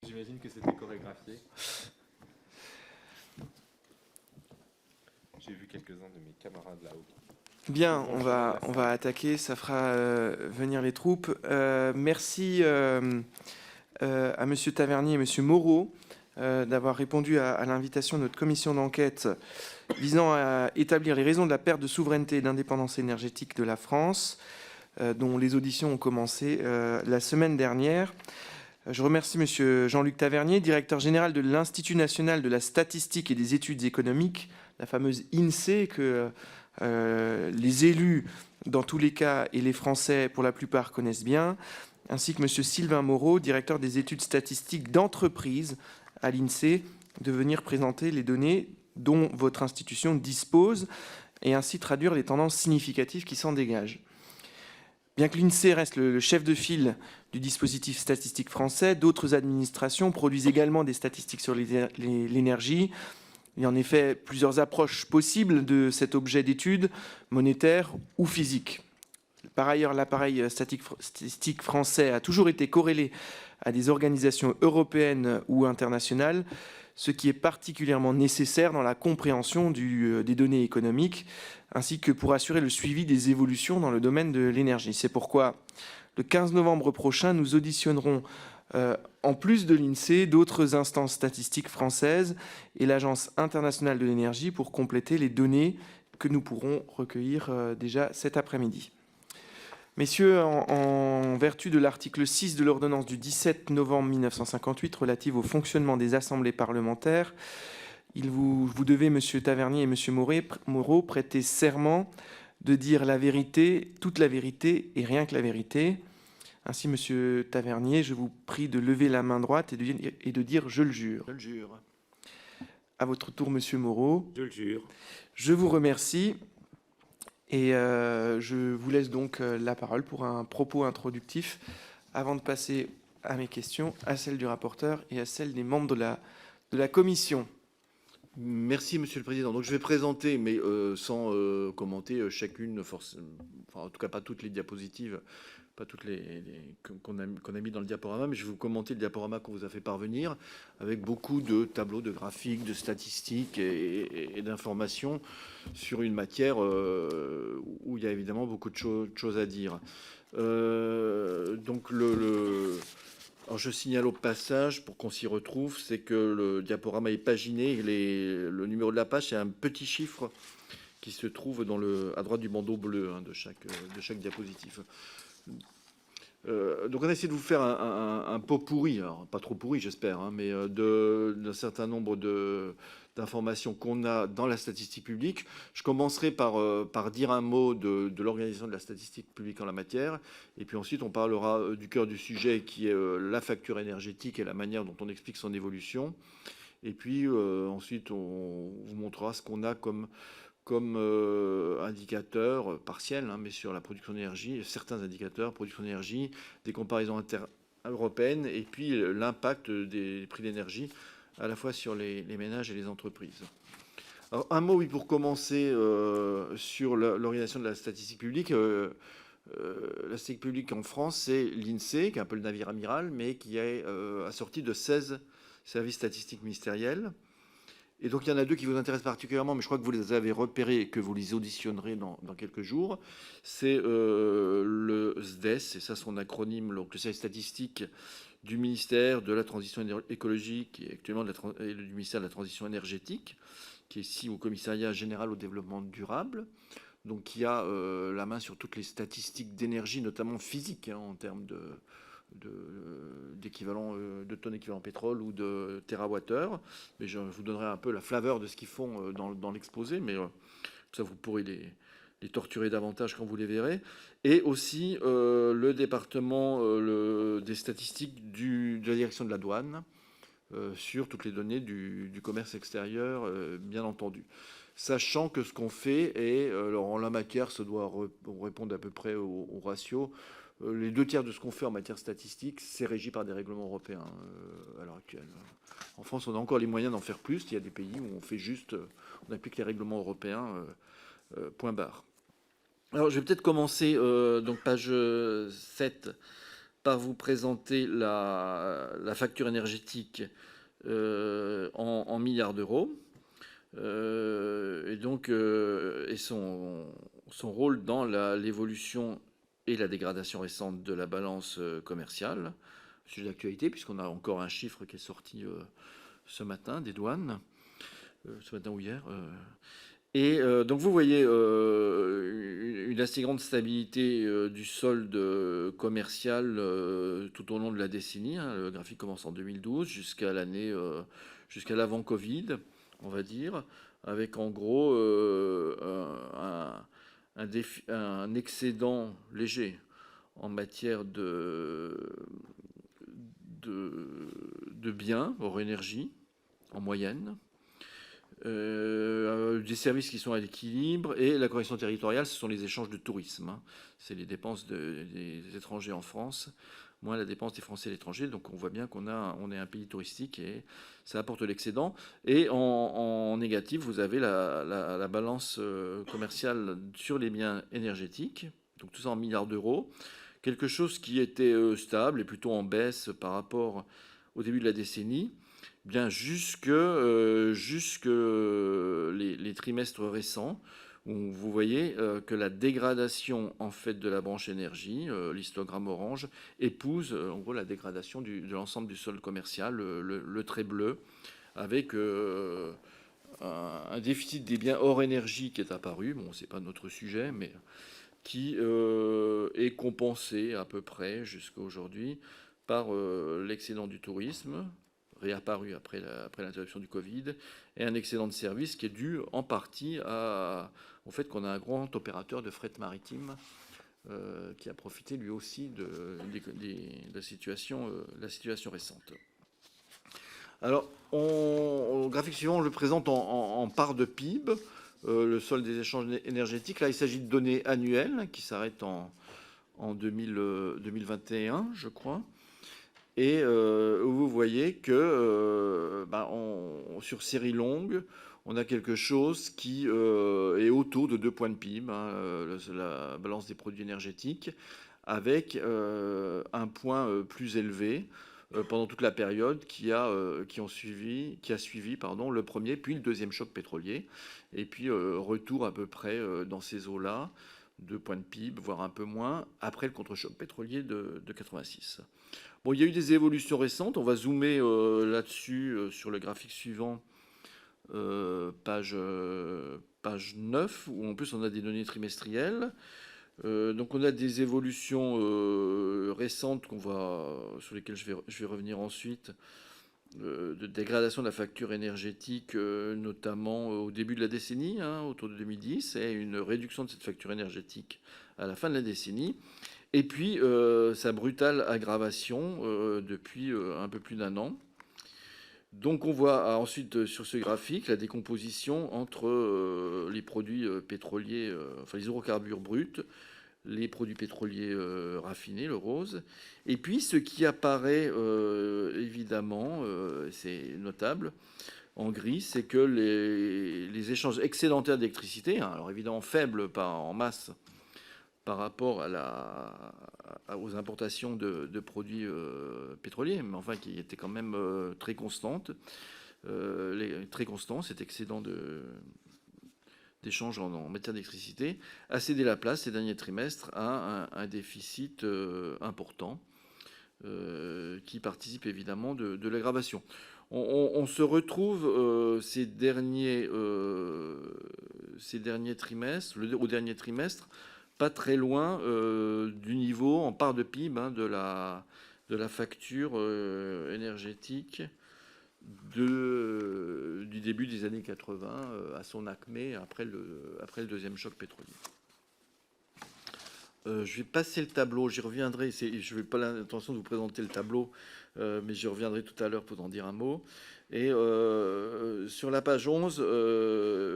J'imagine que c'était chorégraphié. J'ai vu quelques-uns de mes camarades là-haut. Bien, on va attaquer, ça fera venir les troupes. Merci à Monsieur Tavernier et Monsieur Moreau d'avoir répondu à l'invitation de notre commission d'enquête visant à établir les raisons de la perte de souveraineté et d'indépendance énergétique de la France, dont les auditions ont commencé la semaine dernière. Je remercie Monsieur Jean-Luc Tavernier, directeur général de l'Institut national de la statistique et des études économiques, la fameuse INSEE que les élus, dans tous les cas, et les Français, pour la plupart, connaissent bien, ainsi que M. Sylvain Moreau, directeur des études statistiques d'entreprise à l'INSEE, de venir présenter les données dont votre institution dispose et ainsi traduire les tendances significatives qui s'en dégagent. Bien que l'INSEE reste le chef de file du dispositif statistique français, d'autres administrations produisent également des statistiques sur l'énergie. Il y a en effet plusieurs approches possibles de cet objet d'étude, monétaire ou physique. Par ailleurs, l'appareil statistique français a toujours été corrélé à des organisations européennes ou internationales, ce qui est particulièrement nécessaire dans la compréhension des données économiques, ainsi que pour assurer le suivi des évolutions dans le domaine de l'énergie. C'est pourquoi, le 15 novembre prochain, nous auditionnerons en plus de l'INSEE, d'autres instances statistiques françaises et l'Agence internationale de l'énergie pour compléter les données que nous pourrons recueillir déjà cet après-midi. Messieurs, en vertu de l'article 6 de l'ordonnance du 17 novembre 1958 relative au fonctionnement des assemblées parlementaires, vous devez, Monsieur Tavernier et Monsieur Moreau, prêter serment de dire la vérité, toute la vérité et rien que la vérité. Ainsi, Monsieur Tavernier, je vous prie de lever la main droite et de dire « je le jure ». Je le jure. À votre tour, Monsieur Moreau. Je le jure. Je vous remercie et je vous laisse donc la parole pour un propos introductif avant de passer à mes questions, à celles du rapporteur et à celles des membres de la commission. Merci, Monsieur le Président. Donc, je vais présenter, mais sans commenter chacune, enfin, en tout cas pas toutes les diapositives, pas toutes qu'on a mis dans le diaporama, mais je vais vous commenter le diaporama qu'on vous a fait parvenir, avec beaucoup de tableaux, de graphiques, de statistiques et d'informations sur une matière où il y a évidemment beaucoup de choses à dire. Donc, alors je signale au passage, pour qu'on s'y retrouve, c'est que le diaporama est paginé. Le numéro de la page, c'est un petit chiffre qui se trouve à droite du bandeau bleu de chaque diapositive. Donc on a essayé de vous faire un pot pourri, alors pas trop pourri j'espère, mais d'un certain nombre d'informations qu'on a dans la statistique publique. Je commencerai par dire un mot de l'organisation de la statistique publique en la matière, et puis ensuite on parlera du cœur du sujet qui est la facture énergétique et la manière dont on explique son évolution. Et puis ensuite on vous montrera ce qu'on a comme indicateur partiel, mais sur la production d'énergie, certains indicateurs, production d'énergie, des comparaisons inter-européennes, et puis l'impact des prix d'énergie, à la fois sur les ménages et les entreprises. Alors, un mot, oui, pour commencer, sur l'organisation de la statistique publique. La statistique publique en France, c'est l'INSEE, qui est un peu le navire amiral, mais qui est assorti de 16 services statistiques ministériels. Et donc, il y en a deux qui vous intéressent particulièrement, mais je crois que vous les avez repérés et que vous les auditionnerez dans quelques jours. C'est le SDES, c'est ça son acronyme, donc le service statistique du ministère de la Transition écologique et actuellement du ministère de la Transition énergétique, qui est ici au Commissariat général au développement durable, donc qui a la main sur toutes les statistiques d'énergie, notamment physiques, en termes d'équivalent de tonnes équivalent pétrole ou de térawattheure, mais je vous donnerai un peu la flaveur de ce qu'ils font dans l'exposé, mais ça vous pourrez les torturer davantage quand vous les verrez. Et aussi le département des statistiques de la direction de la douane sur toutes les données du commerce extérieur, bien entendu. Sachant que ce qu'on fait, et alors en la matière, ça doit répondre à peu près au ratio. Les 2 tiers de ce qu'on fait en matière statistique, c'est régi par des règlements européens à l'heure actuelle. En France, on a encore les moyens d'en faire plus. Il y a des pays où on fait juste, on applique les règlements européens, point barre. Alors, je vais peut-être commencer, donc page 7, par vous présenter la facture énergétique en milliards d'euros. Et son rôle dans l'évolution et la dégradation récente de la balance commerciale. Sujet d'actualité, puisqu'on a encore un chiffre qui est sorti ce matin des douanes, ce matin ou hier. Donc vous voyez une assez grande stabilité du solde commercial tout au long de la décennie. Le graphique commence en 2012 jusqu'à l'avant-Covid, on va dire, avec en gros un excédent léger en matière de biens hors énergie en moyenne. Des services qui sont à l'équilibre, et la correction territoriale, ce sont les échanges de tourisme. C'est les dépenses des étrangers en France, moins la dépense des Français à l'étranger. Donc on voit bien on est un pays touristique et ça apporte l'excédent. Et en négatif, vous avez la balance commerciale sur les biens énergétiques, donc tout ça en milliards d'euros. Quelque chose qui était stable et plutôt en baisse par rapport au début de la décennie. Bien jusque les trimestres récents, où vous voyez que la dégradation en fait de la branche énergie, l'histogramme orange, épouse en gros la dégradation de l'ensemble du solde commercial, le trait bleu, avec un déficit des biens hors énergie qui est apparu. Bon, c'est pas notre sujet, mais qui est compensé à peu près jusqu'à aujourd'hui par l'excédent du tourisme, réapparu après l'interruption du Covid, et un excédent de service qui est dû en partie au fait qu'on a un grand opérateur de fret maritime qui a profité lui aussi de la situation récente. Alors, au graphique suivant, on le présente en part de PIB, le solde des échanges énergétiques. Là, il s'agit de données annuelles qui s'arrêtent en 2021, je crois. Et vous voyez que sur série longue, on a quelque chose qui est autour de 2 points de PIB, la balance des produits énergétiques, avec un point plus élevé pendant toute la période qui a suivi le premier puis le deuxième choc pétrolier. Et puis retour à peu près dans ces eaux-là, 2 points de PIB, voire un peu moins, après le contre-choc pétrolier de 86. Bon, il y a eu des évolutions récentes. On va zoomer là-dessus sur le graphique suivant, page 9, où en plus on a des données trimestrielles. Donc on a des évolutions récentes sur lesquelles je vais revenir ensuite, de dégradation de la facture énergétique, notamment au début de la décennie, autour de 2010, et une réduction de cette facture énergétique à la fin de la décennie. Et puis sa brutale aggravation depuis un peu plus d'un an. Donc on voit ensuite sur ce graphique la décomposition entre les produits pétroliers, enfin les hydrocarbures bruts, les produits pétroliers raffinés, le rose, et puis ce qui apparaît évidemment, c'est notable, en gris, c'est que les échanges excédentaires d'électricité, alors évidemment faibles en masse par rapport aux importations de produits pétroliers, mais enfin qui étaient quand même très constantes, cet excédent d'échanges en matière d'électricité a cédé la place ces derniers trimestres à un déficit important qui participe évidemment de l'aggravation. On se retrouve ces derniers trimestres, au dernier trimestre, pas très loin du niveau en part de PIB de la facture énergétique du début des années 80 à son acmé après le deuxième choc pétrolier. Je vais passer le tableau, j'y reviendrai. Je n'ai pas l'intention de vous présenter le tableau, mais j'y reviendrai tout à l'heure pour en dire un mot. Et sur la page 11,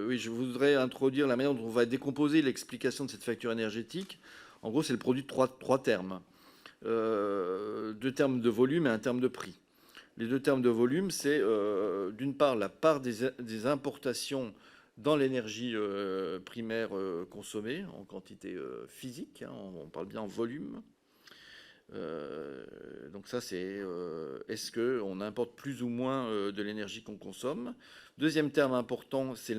oui, je voudrais introduire la manière dont on va décomposer l'explication de cette facture énergétique. En gros, c'est le produit de trois termes. 2 termes de volume et un terme de prix. Les 2 termes de volume, c'est d'une part la part des importations dans l'énergie primaire consommée en quantité physique, on parle bien en volume, Donc ça, c'est est-ce qu'on importe plus ou moins de l'énergie qu'on consomme. Deuxième terme important, c'est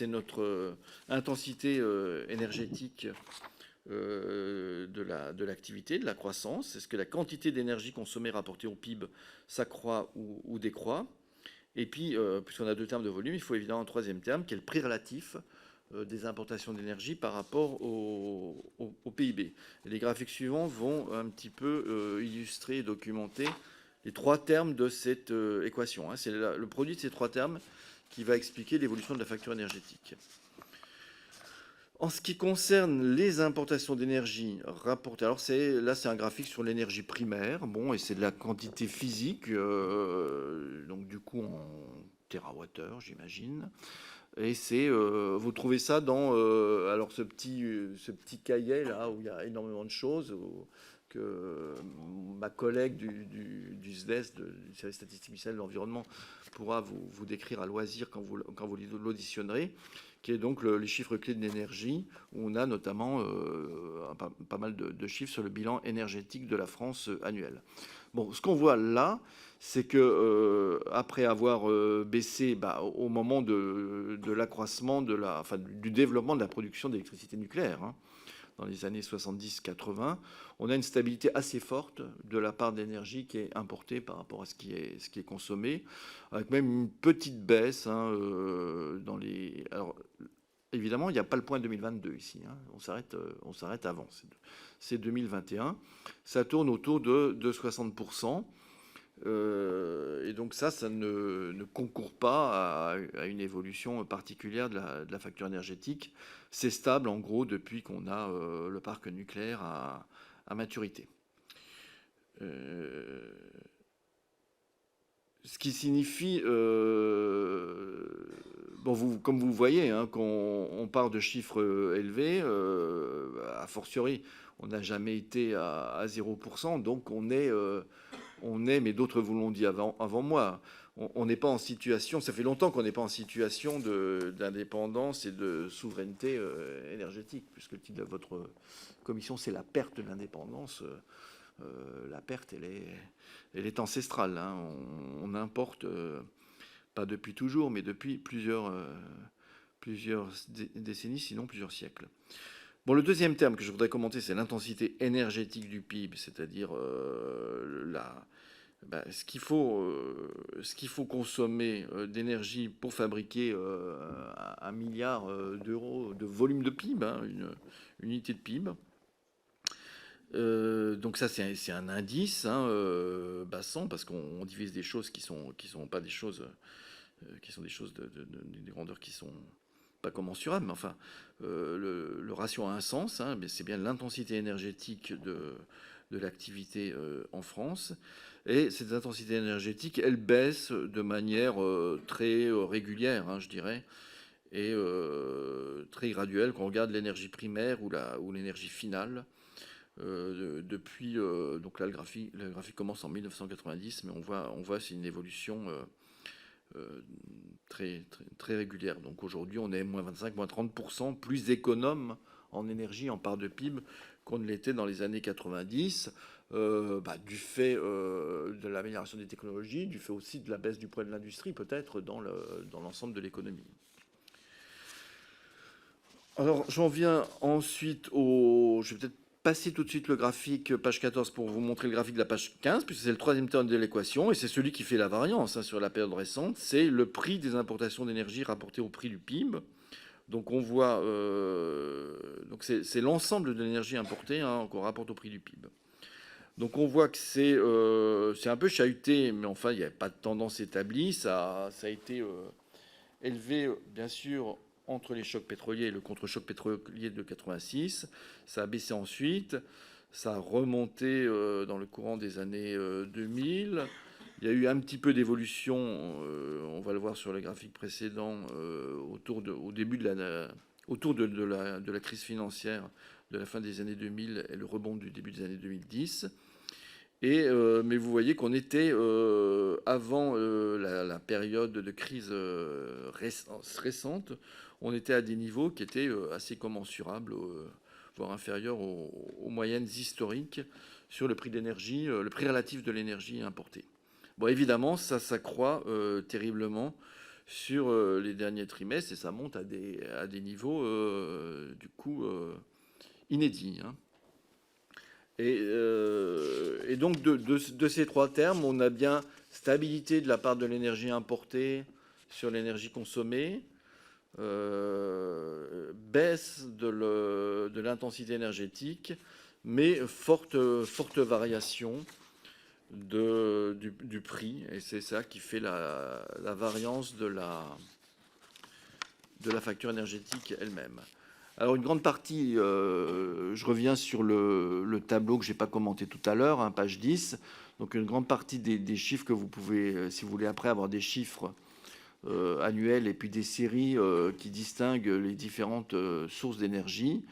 notre intensité énergétique de l'activité, de la croissance. Est-ce que la quantité d'énergie consommée rapportée au PIB s'accroît ou décroît? Et puis, puisqu'on a deux termes de volume, il faut évidemment un troisième terme, qui est le prix relatif des importations d'énergie par rapport au PIB. Et les graphiques suivants vont un petit peu illustrer et documenter les trois termes de cette équation. C'est le produit de ces trois termes qui va expliquer l'évolution de la facture énergétique. En ce qui concerne les importations d'énergie rapportées, alors là c'est un graphique sur l'énergie primaire, bon, et c'est de la quantité physique, donc du coup en térawattheure, j'imagine. Et vous trouvez ça dans alors ce petit cahier là où il y a énormément de choses que ma collègue du SDES, du service statistique ministériel de l'environnement, pourra vous décrire à loisir quand vous l'auditionnerez, qui est donc les chiffres clés de l'énergie, où on a notamment pas mal de chiffres sur le bilan énergétique de la France annuel. Bon, ce qu'on voit là, c'est que après avoir baissé au moment de l'accroissement du développement de la production d'électricité nucléaire, dans les années 70-80, on a une stabilité assez forte de la part d'énergie qui est importée par rapport à ce qui est consommé, avec même une petite baisse dans les... Alors, évidemment, il n'y a pas le point 2022 ici. On s'arrête avant. C'est 2021. Ça tourne autour de 60%. Et donc ça ne concourt pas à une évolution particulière de la facture énergétique. C'est stable en gros depuis qu'on a le parc nucléaire à maturité. Ce qui signifie, comme vous voyez, qu'on part de chiffres élevés, a fortiori, on n'a jamais été à 0%, donc on est, mais d'autres vous l'ont dit avant moi, on n'est pas en situation, ça fait longtemps qu'on n'est pas en situation d'indépendance et de souveraineté énergétique, puisque le titre de votre commission, c'est la perte de l'indépendance. La perte, elle est ancestrale. On importe, pas depuis toujours, mais depuis plusieurs décennies, sinon plusieurs siècles. Bon, le deuxième terme que je voudrais commenter, c'est l'intensité énergétique du PIB, c'est-à-dire ce qu'il faut consommer d'énergie pour fabriquer 1 milliard d'euros de volume de PIB, une unité de PIB. Donc ça c'est un indice bassant, parce qu'on divise des choses qui sont pas des choses qui sont des grandeurs qui sont pas commensurables, mais enfin le ratio a un sens, mais c'est bien l'intensité énergétique de l'activité en France, et cette intensité énergétique elle baisse de manière très régulière, je dirais, et très graduelle quand on regarde l'énergie primaire ou l'énergie finale. Depuis donc là le graphique commence en 1990, mais on voit c'est une évolution très régulière. Donc aujourd'hui on est moins 25, moins 30% plus économe en énergie en part de PIB qu'on ne l'était dans les années 90, du fait de l'amélioration des technologies, du fait aussi de la baisse du poids de l'industrie peut-être dans l'ensemble de l'économie. Alors j'en viens ensuite je vais peut-être passer tout de suite le graphique, page 14, pour vous montrer le graphique de la page 15, puisque c'est le troisième terme de l'équation, et c'est celui qui fait la variance sur la période récente, c'est le prix des importations d'énergie rapporté au prix du PIB. Donc on voit, donc c'est l'ensemble de l'énergie importée qu'on rapporte au prix du PIB. Donc on voit que c'est un peu chahuté, mais enfin il n'y a pas de tendance établie, ça a été élevé bien sûr entre les chocs pétroliers et le contre-choc pétrolier de 86. Ça a baissé ensuite, ça a remonté dans le courant des années 2000. Il y a eu un petit peu d'évolution, on va le voir sur le graphique précédent, autour de la crise financière de la fin des années 2000 et le rebond du début des années 2010. Mais vous voyez qu'on était avant la période de crise récente, on était à des niveaux qui étaient assez commensurables, voire inférieurs aux moyennes historiques sur le prix de l'énergie, le prix relatif de l'énergie importée. Bon, évidemment, ça s'accroît terriblement sur les derniers trimestres et ça monte à des niveaux du coup inédits. Hein. Et donc de ces trois termes, on a bien stabilité de la part de l'énergie importée sur l'énergie consommée, baisse de l'intensité énergétique, mais forte variation du prix. Et c'est ça qui fait la variance de la facture énergétique elle-même. Alors une grande partie, je reviens sur le tableau que je n'ai pas commenté tout à l'heure, hein, page 10. Donc une grande partie des chiffres que vous pouvez, si vous voulez après avoir des chiffres annuels et puis des séries qui distinguent les différentes sources d'énergie,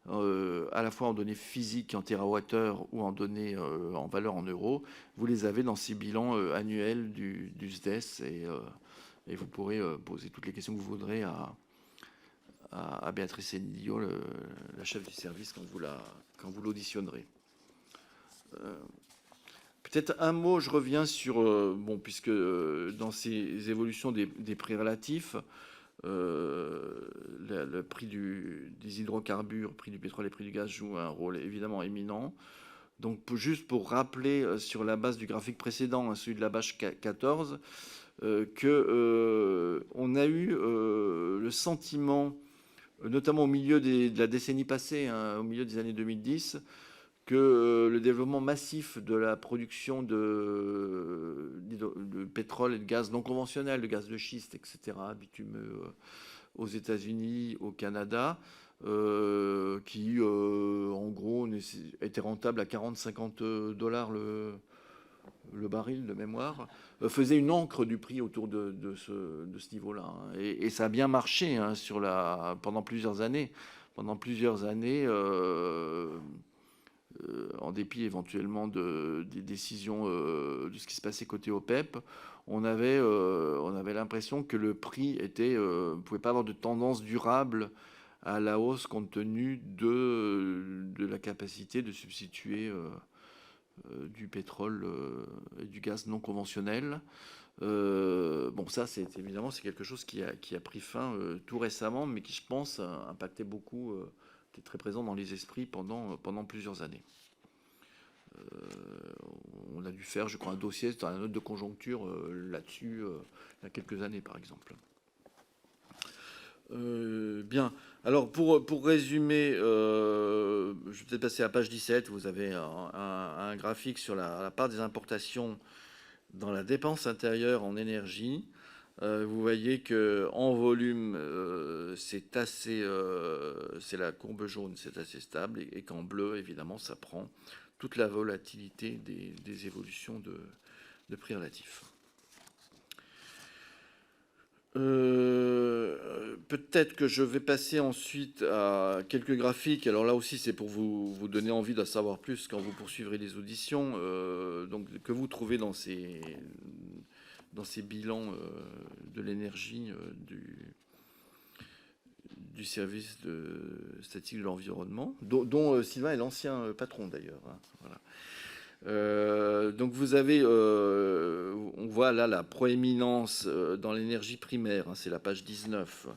à la fois en données physiques, en térawattheures ou en données en valeur en euros, vous les avez dans ces bilans annuels du SDES et vous pourrez poser toutes les questions que vous voudrez à Béatrice Enilio, la chef du service, quand vous l'auditionnerez. Peut-être un mot, je reviens sur, puisque dans ces évolutions des prix relatifs, le prix des hydrocarbures, le prix du pétrole et le prix du gaz jouent un rôle évidemment éminent. Donc juste pour rappeler sur la base du graphique précédent, celui de la page 14, qu'on a eu le sentiment, notamment au milieu de la décennie passée, hein, au milieu des années 2010, que le développement massif de la production de pétrole et de gaz non conventionnel, de gaz de schiste, etc., bitumeux aux États-Unis, au Canada, qui en gros était rentable à 40-50 dollars le baril de mémoire, faisait une ancre du prix autour de ce niveau-là. Hein. Et ça a bien marché hein, pendant plusieurs années. Pendant plusieurs années, en dépit éventuellement des décisions de ce qui se passait côté OPEP, on avait l'impression que le prix ne pouvait pas avoir de tendance durable à la hausse compte tenu de la capacité de substituer du pétrole et du gaz non conventionnel. Ça, évidemment, c'est quelque chose qui a pris fin tout récemment, mais qui, je pense, a impacté beaucoup, était très présent dans les esprits pendant plusieurs années. On a dû faire, je crois, un dossier dans la note de conjoncture là-dessus, il y a quelques années, par exemple. Bien. Alors, pour résumer, je vais peut-être passer à page 17. Vous avez un graphique sur la part des importations dans la dépense intérieure en énergie. Vous voyez que en volume, c'est la courbe jaune, c'est assez stable, et qu'en bleu, évidemment, ça prend toute la volatilité des évolutions de prix relatifs. Peut-être que je vais passer ensuite à quelques graphiques. Alors là aussi, c'est pour vous donner envie d'en savoir plus quand vous poursuivrez les auditions, donc que vous trouvez dans ces bilans de l'énergie du service de statistique de l'environnement, dont Sylvain est l'ancien patron d'ailleurs. Hein, voilà. Donc vous avez, on voit là la proéminence dans l'énergie primaire, hein, c'est la page 19,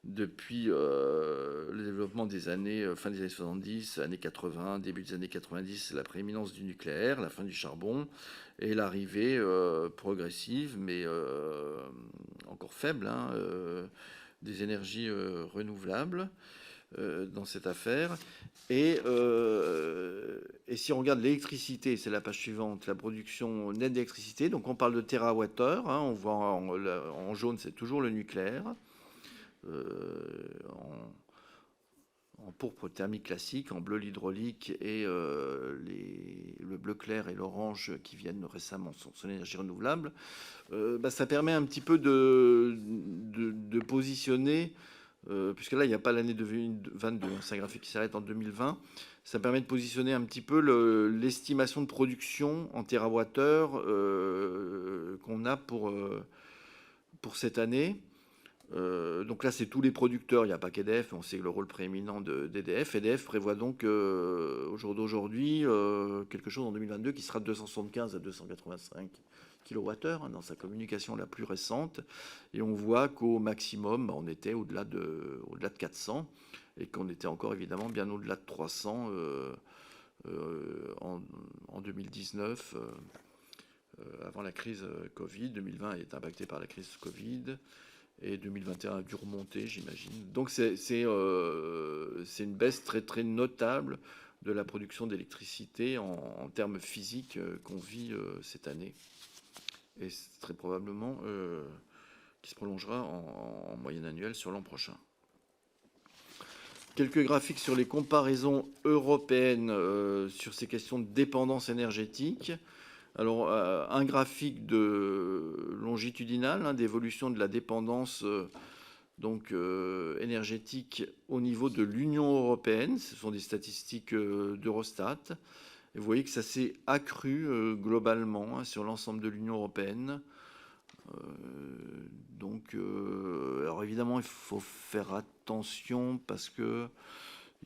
depuis le développement des années, fin des années 70, années 80, début des années 90, la prééminence du nucléaire, la fin du charbon, et l'arrivée progressive, mais encore faible, hein, des énergies renouvelables dans cette affaire. Et si on regarde l'électricité, c'est la page suivante, la production nette d'électricité, donc on parle de térawattheures, hein, on voit en jaune, c'est toujours le nucléaire, en pourpre thermique classique, en bleu l'hydraulique et le bleu clair et l'orange qui viennent récemment sont l'énergie renouvelable. Ça permet un petit peu de positionner, puisque là il n'y a pas l'année 2022, c'est un graphique qui s'arrête en 2020, ça permet de positionner un petit peu l'estimation de production en térawattheures qu'on a pour cette année. Donc là, c'est tous les producteurs, il n'y a pas qu'EDF, on sait que le rôle prééminent d'EDF. EDF prévoit donc au jour d'aujourd'hui quelque chose en 2022 qui sera de 275 à 285 kWh dans sa communication la plus récente. Et on voit qu'au maximum, on était au-delà de 400 et qu'on était encore évidemment bien au-delà de 300 en 2019, avant la crise Covid. 2020 est impacté par la crise Covid. Et 2021 a dû remonter, j'imagine. Donc c'est une baisse très très notable de la production d'électricité en termes physiques qu'on vit cette année. Et c'est très probablement qui se prolongera en moyenne annuelle sur l'an prochain. Quelques graphiques sur les comparaisons européennes sur ces questions de dépendance énergétique. Alors, un graphique longitudinal d'évolution de la dépendance énergétique au niveau de l'Union européenne. Ce sont des statistiques d'Eurostat. Et vous voyez que ça s'est accru globalement sur l'ensemble de l'Union européenne. Alors évidemment, il faut faire attention parce que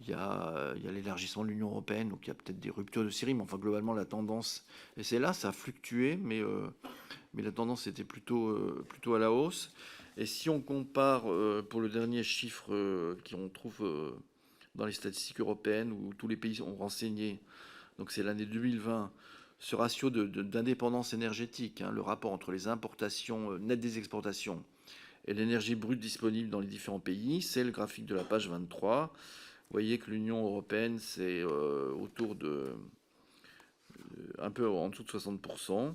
il y a l'élargissement de l'Union européenne, donc il y a peut-être des ruptures de série, mais enfin globalement la tendance, et c'est là, ça a fluctué, mais la tendance était plutôt à la hausse. Et si on compare pour le dernier chiffre qu'on trouve dans les statistiques européennes, où tous les pays ont renseigné, donc c'est l'année 2020, ce ratio d'indépendance énergétique, le rapport entre les importations nettes des exportations et l'énergie brute disponible dans les différents pays, c'est le graphique de la page 23. Vous voyez que l'Union européenne, c'est autour de un peu en dessous de 60%,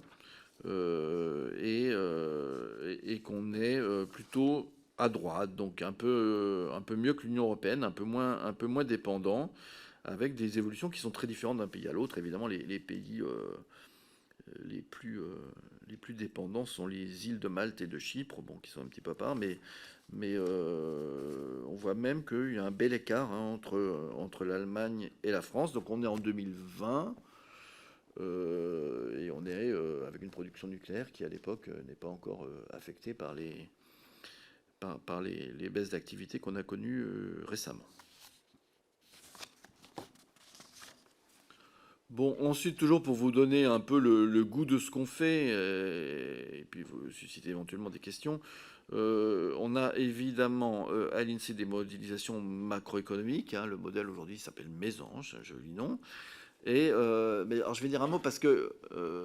et qu'on est plutôt à droite, donc un peu mieux que l'Union européenne, un peu moins dépendant, avec des évolutions qui sont très différentes d'un pays à l'autre. Évidemment, les pays les plus dépendants sont les îles de Malte et de Chypre, qui sont un petit peu à part, mais on voit même qu'il y a un bel écart entre l'Allemagne et la France. Donc on est en 2020 et on est avec une production nucléaire qui à l'époque n'est pas encore affectée par les baisses d'activité qu'on a connues récemment. Bon, ensuite, toujours pour vous donner un peu le goût de ce qu'on fait, et puis vous susciter éventuellement des questions, on a évidemment à l'INSEE des modélisations macroéconomiques. Le modèle aujourd'hui s'appelle Mésange, un joli nom. Mais alors je vais dire un mot parce que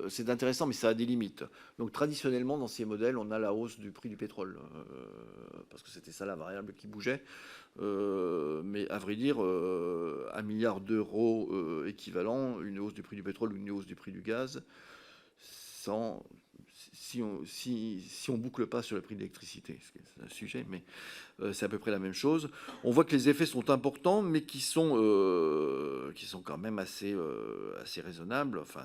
c'est intéressant, mais ça a des limites. Donc traditionnellement, dans ces modèles, on a la hausse du prix du pétrole, parce que c'était ça la variable qui bougeait. Mais à vrai dire, 1 milliard d'euros équivalent, une hausse du prix du pétrole ou une hausse du prix du gaz, si on boucle pas sur le prix de l'électricité, c'est un sujet, mais c'est à peu près la même chose. On voit que les effets sont importants, mais qui sont quand même assez raisonnables, enfin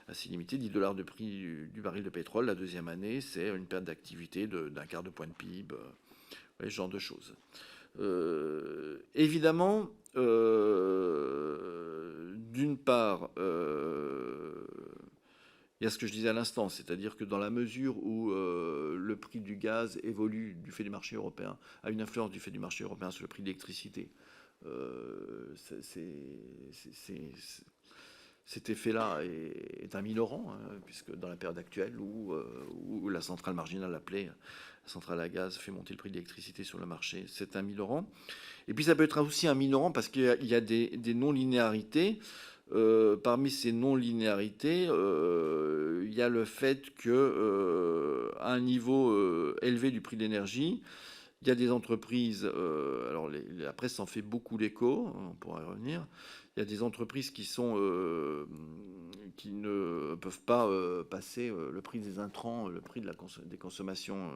assez limités. 10 $ de prix du baril de pétrole la deuxième année, c'est une perte d'activité d'un quart de point de PIB, ce genre de choses. Évidemment, d'une part, il y a ce que je disais à l'instant, c'est-à-dire que dans la mesure où le prix du gaz évolue du fait du marché européen, a une influence du fait du marché européen sur le prix de l'électricité, cet effet-là est un minorant, puisque dans la période actuelle où la centrale marginale appelée, la centrale à gaz, fait monter le prix de l'électricité sur le marché, c'est un minorant. Et puis ça peut être aussi un minorant parce qu'il y a des non-linéarités. Parmi ces non-linéarités, il y a le fait que à un niveau élevé du prix de l'énergie, il y a des entreprises, alors la presse en fait beaucoup l'écho, on pourra y revenir. Il y a des entreprises qui ne peuvent pas passer le prix des intrants, le prix des consommations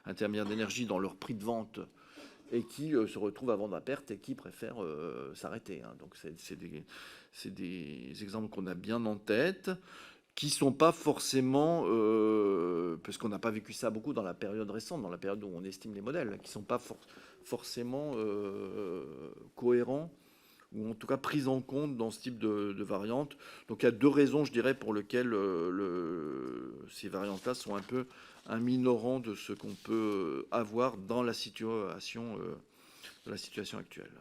intermédiaires d'énergie dans leur prix de vente, et qui se retrouvent à vendre à perte et qui préfèrent s'arrêter. Donc c'est des exemples qu'on a bien en tête, qui sont pas forcément, parce qu'on n'a pas vécu ça beaucoup dans la période récente, dans la période où on estime les modèles, qui sont pas forcément cohérents, ou en tout cas pris en compte dans ce type de variante. Donc il y a deux raisons, je dirais, pour lesquelles ces variantes-là sont un peu un minorant de ce qu'on peut avoir dans la situation actuelle.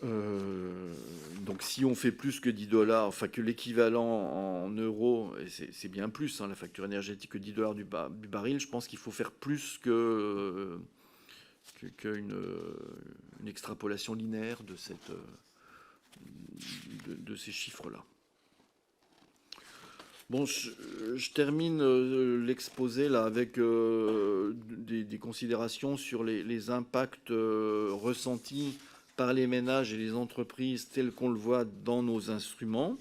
Donc si on fait plus que 10 $, enfin que l'équivalent en euros, et c'est bien plus, hein, la facture énergétique que 10 $ du baril, je pense qu'il faut faire plus qu'une extrapolation linéaire de ces chiffres-là. Bon, je termine l'exposé là avec des considérations sur les impacts ressentis par les ménages et les entreprises tels qu'on le voit dans nos instruments.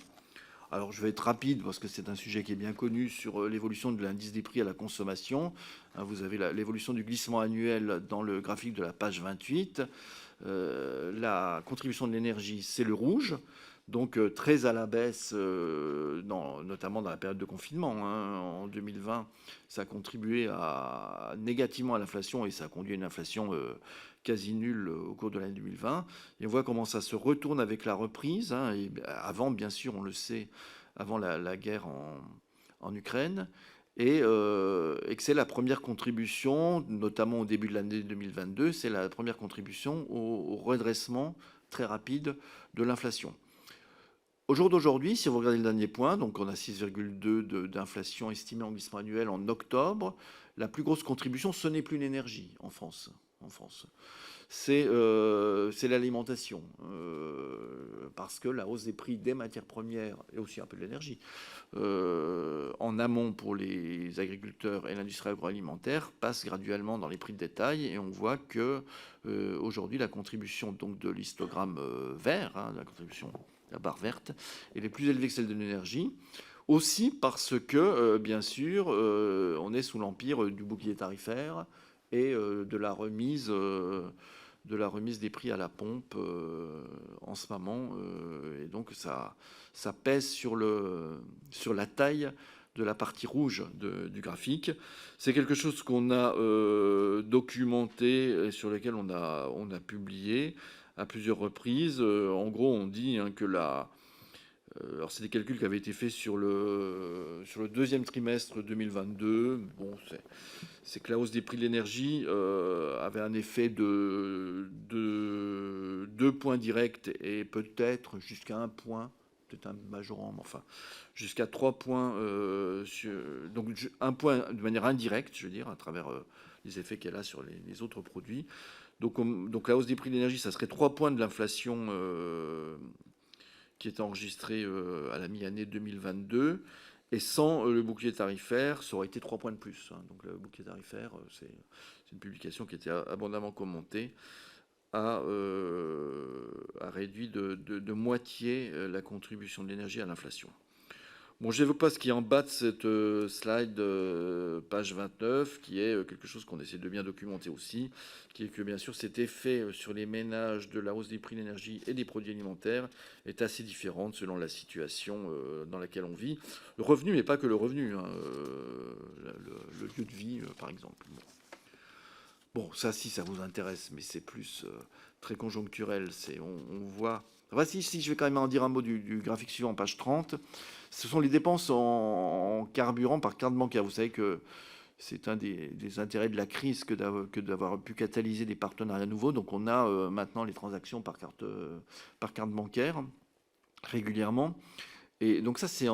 Alors je vais être rapide parce que c'est un sujet qui est bien connu sur l'évolution de l'indice des prix à la consommation. Vous avez l'évolution du glissement annuel dans le graphique de la page 28. La contribution de l'énergie, c'est le rouge. Donc très à la baisse, notamment dans la période de confinement. En 2020, ça a contribué négativement à l'inflation et ça a conduit à une inflation quasi nulle au cours de l'année 2020. Et on voit comment ça se retourne avec la reprise. Et avant, bien sûr, on le sait, avant la guerre en Ukraine. Et que c'est la première contribution, notamment au début de l'année 2022, c'est la première contribution au redressement très rapide de l'inflation. Au jour d'aujourd'hui, si vous regardez le dernier point, donc on a 6,2 d'inflation estimée en glissement annuel en octobre. La plus grosse contribution, ce n'est plus l'énergie en France. C'est l'alimentation, parce que la hausse des prix des matières premières et aussi un peu de l'énergie en amont pour les agriculteurs et l'industrie agroalimentaire passe graduellement dans les prix de détail et on voit que aujourd'hui la contribution donc de l'histogramme vert, la contribution la barre verte, elle est plus élevée que celle de l'énergie. Aussi parce que, bien sûr, on est sous l'empire du bouclier tarifaire et de la remise des prix à la pompe en ce moment. Et donc, ça pèse sur la taille de la partie rouge du graphique. C'est quelque chose qu'on a documenté et sur lequel on a publié à plusieurs reprises. En gros, on dit que alors c'est des calculs qui avaient été faits sur le deuxième trimestre 2022. Bon, c'est que la hausse des prix de l'énergie avait un effet de 2 points directs et peut-être jusqu'à 1 point, peut-être un majorant, mais enfin jusqu'à 3 points. Donc 1 point de manière indirecte, je veux dire, à travers les effets qu'elle a sur les autres produits. Donc la hausse des prix de l'énergie, ça serait 3 points de l'inflation qui est enregistrée à la mi-année 2022. Et sans le bouclier tarifaire, ça aurait été 3 points de plus. Donc le bouclier tarifaire, c'est une publication qui était abondamment commentée, a réduit de moitié la contribution de l'énergie à l'inflation. Bon, je n'évoque pas ce qui est en bas de cette slide, page 29, qui est quelque chose qu'on essaie de bien documenter aussi, qui est que bien sûr cet effet sur les ménages de la hausse des prix de l'énergie et des produits alimentaires est assez différente selon la situation dans laquelle on vit. Le revenu, mais pas que le revenu, le lieu de vie, par exemple. Bon, ça, si ça vous intéresse, mais c'est plus très conjoncturel. On voit... Enfin, si je vais quand même en dire un mot du graphique suivant, page 30, ce sont les dépenses en carburant par carte bancaire. Vous savez que c'est un des intérêts de la crise que d'avoir pu catalyser des partenariats nouveaux. Donc on a maintenant les transactions par carte bancaire régulièrement. Et donc ça, c'est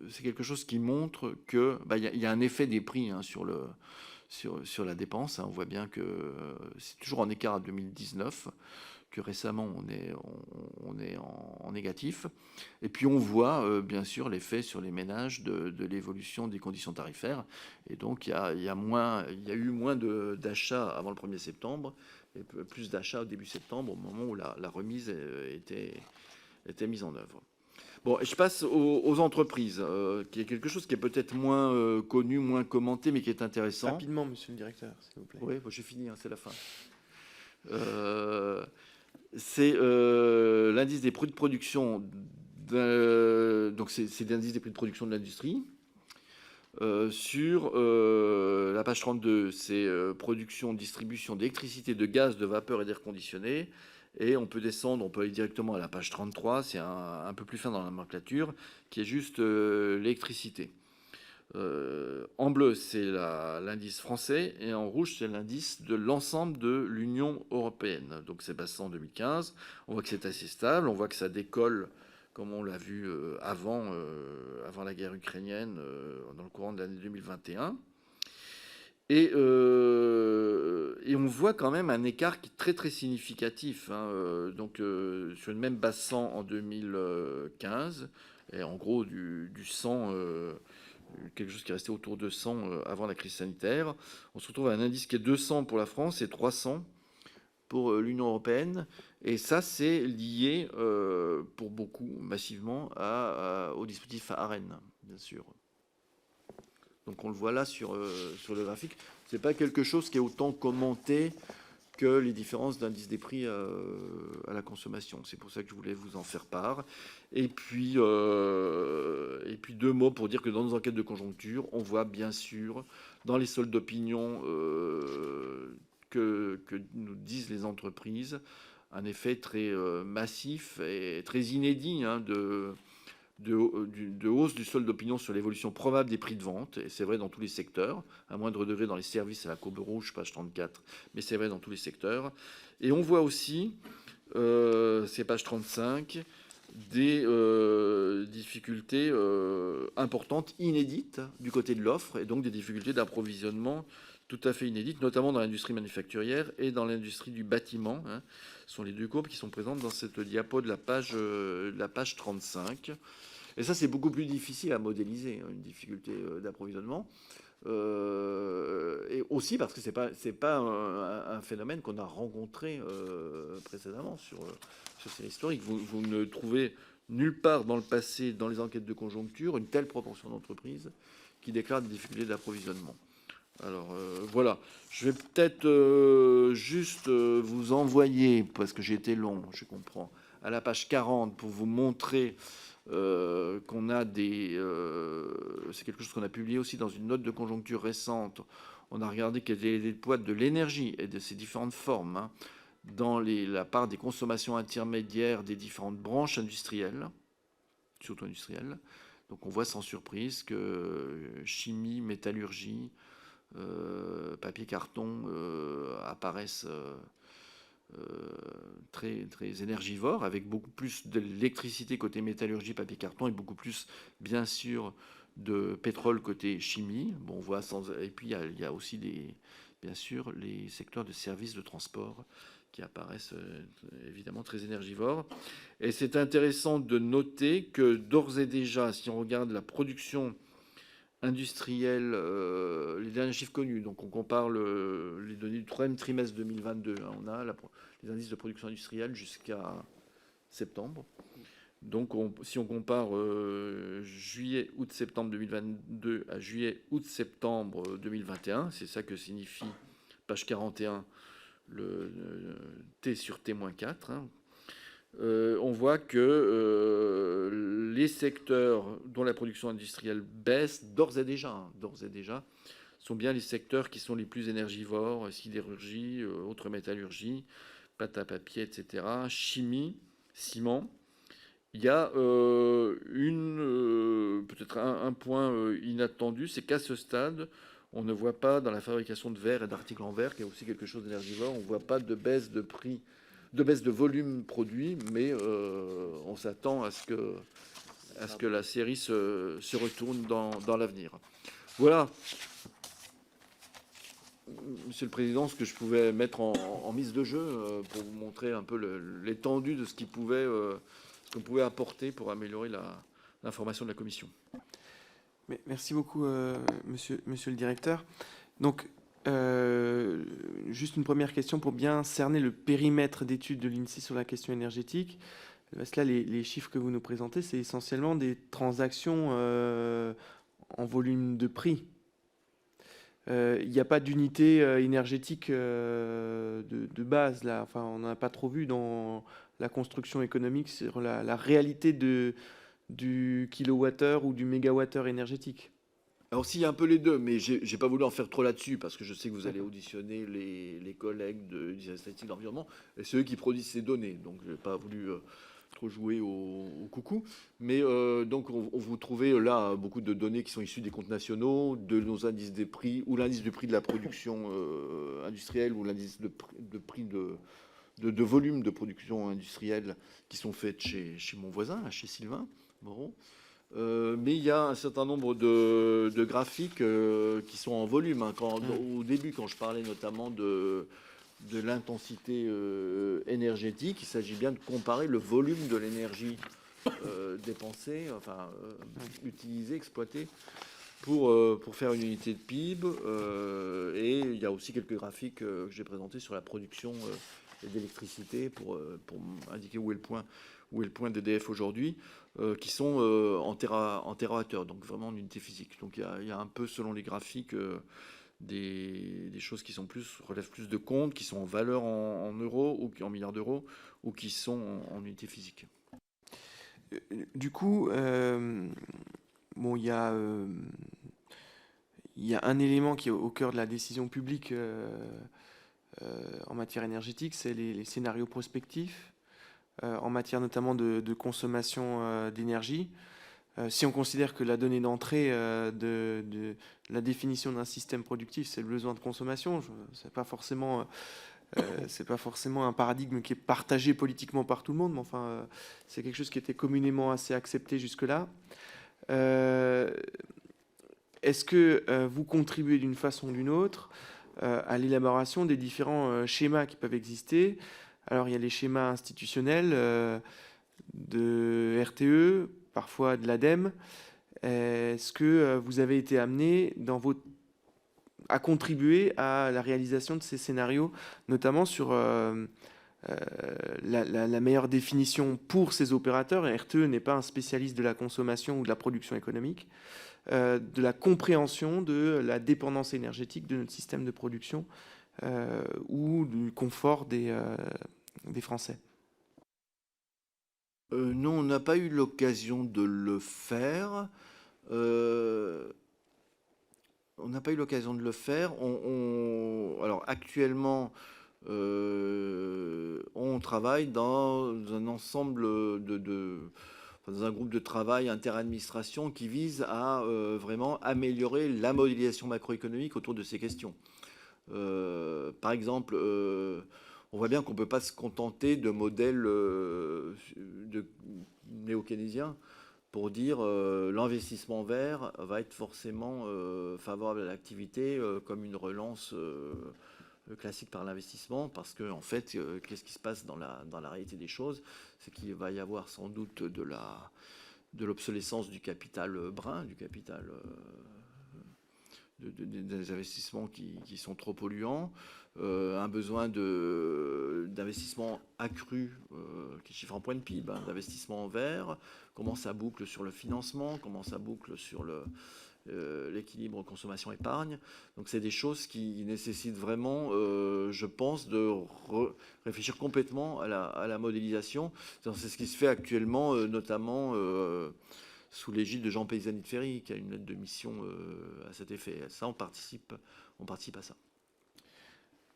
c'est quelque chose qui montre que y a un effet des prix sur la dépense. On voit bien que c'est toujours en écart à 2019, que récemment on est en négatif. Et puis on voit bien sûr l'effet sur les ménages de l'évolution des conditions tarifaires. Et donc il y a eu moins d'achats avant le 1er septembre et plus d'achats au début septembre, au moment où la remise était mise en œuvre. Bon, je passe aux entreprises, qui est quelque chose qui est peut-être moins connu, moins commenté, mais qui est intéressant. Rapidement, monsieur le directeur, s'il vous plaît. Oui, j'ai fini, c'est la fin. C'est l'indice des prix de production, donc c'est l'indice des prix de production de l'industrie. Sur la page 32, c'est production, distribution d'électricité, de gaz, de vapeur et d'air conditionné. Et on peut descendre, on peut aller directement à la page 33, c'est un peu plus fin dans la nomenclature, qui est juste l'électricité. En bleu, c'est l'indice français, et en rouge, c'est l'indice de l'ensemble de l'Union européenne. Donc c'est passé en 2015. On voit que c'est assez stable, on voit que ça décolle, comme on l'a vu avant la guerre ukrainienne, dans le courant de l'année 2021. Et on voit quand même un écart qui est très très significatif. Donc sur une même base 100 en 2015, et en gros du 100, quelque chose qui est resté autour de 100 avant la crise sanitaire. On se retrouve à un indice qui est 200 pour la France et 300 pour l'Union européenne. Et ça, c'est lié pour beaucoup, massivement, au dispositif AREN, bien sûr. Donc on le voit là sur le graphique. Ce n'est pas quelque chose qui est autant commenté que les différences d'indice des prix à la consommation. C'est pour ça que je voulais vous en faire part. Et puis 2 mots pour dire que dans nos enquêtes de conjoncture, on voit bien sûr dans les soldes d'opinion que nous disent les entreprises un effet très massif et très inédit de hausse du solde d'opinion sur l'évolution probable des prix de vente, et c'est vrai dans tous les secteurs, à moindre degré dans les services, à la courbe rouge, page 34, mais c'est vrai dans tous les secteurs. Et on voit aussi, c'est page 35, des difficultés importantes, inédites, du côté de l'offre, et donc des difficultés d'approvisionnement tout à fait inédites, notamment dans l'industrie manufacturière et dans l'industrie du bâtiment. Ce sont les deux courbes qui sont présentes dans cette diapo de la page 35. Et ça, c'est beaucoup plus difficile à modéliser, une difficulté d'approvisionnement. Et aussi parce que c'est pas un phénomène qu'on a rencontré précédemment sur ces historiques. Vous ne trouvez nulle part dans le passé, dans les enquêtes de conjoncture, une telle proportion d'entreprises qui déclarent des difficultés d'approvisionnement. Alors voilà, je vais peut-être juste vous envoyer, parce que j'ai été long, je comprends, à la page 40 pour vous montrer qu'on a c'est quelque chose qu'on a publié aussi dans une note de conjoncture récente. On a regardé quel est les poids de l'énergie et de ses différentes formes dans la part des consommations intermédiaires des différentes branches industrielles, surtout industrielles. Donc on voit sans surprise que chimie, métallurgie, papier, carton apparaissent très, très énergivores, avec beaucoup plus d'électricité côté métallurgie, papier, carton, et beaucoup plus, bien sûr, de pétrole côté chimie. Bon, on voit et puis il y a aussi bien sûr les secteurs de services de transport qui apparaissent évidemment très énergivores. Et c'est intéressant de noter que d'ores et déjà, si on regarde la production industrielle, les derniers chiffres connus, donc on compare les données du troisième trimestre 2022, on a les indices de production industrielle jusqu'à septembre. Donc si on compare juillet, août, septembre 2022 à juillet, août, septembre 2021, c'est ça que signifie page 41, le T sur T-4, on voit que les secteurs dont la production industrielle baisse d'ores et déjà, sont bien les secteurs qui sont les plus énergivores: sidérurgie, autres métallurgie, pâte à papier, etc., chimie, ciment. Il y a peut-être un point inattendu, c'est qu'à ce stade, on ne voit pas dans la fabrication de verre et d'articles en verre, qui est aussi quelque chose d'énergivore, on ne voit pas de baisse de prix, de baisse de volume produit, mais on s'attend à ce que la série se retourne dans l'avenir. Voilà, Monsieur le Président, ce que je pouvais mettre en mise de jeu pour vous montrer un peu l'étendue de ce qu'on pouvait apporter pour améliorer l'information de la Commission. Merci beaucoup, monsieur le directeur. Donc, juste une première question pour bien cerner le périmètre d'études de l'INSEE sur la question énergétique. Parce que là, les chiffres que vous nous présentez, c'est essentiellement des transactions en volume de prix. Il n'y a pas d'unité énergétique de base, là. Enfin, on n'en a pas trop vu dans la construction économique sur la réalité du kilowattheure ou du mégawattheure énergétique. Alors s'il y a un peu les deux, mais j'ai pas voulu en faire trop là-dessus parce que je sais que vous allez auditionner les collègues des statistiques de l'environnement et c'est eux qui produisent ces données. Donc j'ai pas voulu trop jouer au coucou. Mais donc on vous trouvez là beaucoup de données qui sont issues des comptes nationaux, de nos indices des prix ou l'indice du prix de la production industrielle ou l'indice de prix de volume de production industrielle qui sont faites chez mon voisin, là, chez Sylvain Moreau. Mais il y a un certain nombre de graphiques qui sont en volume. Hein. Au début, quand je parlais notamment de l'intensité énergétique, il s'agit bien de comparer le volume de l'énergie dépensée, enfin utilisée, exploitée pour faire une unité de PIB. Et il y a aussi quelques graphiques que j'ai présentés sur la production d'électricité pour indiquer où est le point d'EDF aujourd'hui, qui sont en térawattheure, donc vraiment en unité physique. Donc il y a un peu, selon les graphiques, des choses qui relèvent plus de comptes, qui sont en valeur en euros ou en milliards d'euros, ou qui sont en unité physique. Du coup, bon, il y a un élément qui est au cœur de la décision publique en matière énergétique, c'est les scénarios prospectifs, en matière notamment de consommation d'énergie. Si on considère que la donnée d'entrée de la définition d'un système productif, c'est le besoin de consommation, c'est pas forcément un paradigme qui est partagé politiquement par tout le monde, mais enfin, c'est quelque chose qui était communément assez accepté jusque-là. Est-ce que vous contribuez d'une façon ou d'une autre à l'élaboration des différents schémas qui peuvent exister? Alors, il y a les schémas institutionnels de RTE, parfois de l'ADEME. Est-ce que vous avez été amené à contribuer à la réalisation de ces scénarios, notamment sur la meilleure définition pour ces opérateurs? RTE n'est pas un spécialiste de la consommation ou de la production économique, de la compréhension de la dépendance énergétique de notre système de production ou du confort des Français. Non, on n'a pas eu l'occasion de le faire. On n'a pas eu l'occasion de le faire. Alors actuellement, on travaille dans un ensemble dans un groupe de travail interadministration qui vise à vraiment améliorer la modélisation macroéconomique autour de ces questions. Par exemple, on voit bien qu'on ne peut pas se contenter de modèles néo-keynésiens pour dire l'investissement vert va être forcément favorable à l'activité comme une relance classique par l'investissement, parce que en fait, qu'est-ce qui se passe dans la réalité des choses, c'est qu'il va y avoir sans doute de l'obsolescence du capital brun, du capital des investissements qui sont trop polluants, un besoin d'investissement accru qui chiffre en point de PIB, hein, d'investissement vert, comment ça boucle sur le financement, comment ça boucle sur l'équilibre consommation-épargne. Donc c'est des choses qui nécessitent vraiment, je pense, de réfléchir complètement à la modélisation. C'est ce qui se fait actuellement, notamment sous l'égide de Jean Paysanit-Ferry, qui a une lettre de mission à cet effet. Ça, on participe à ça.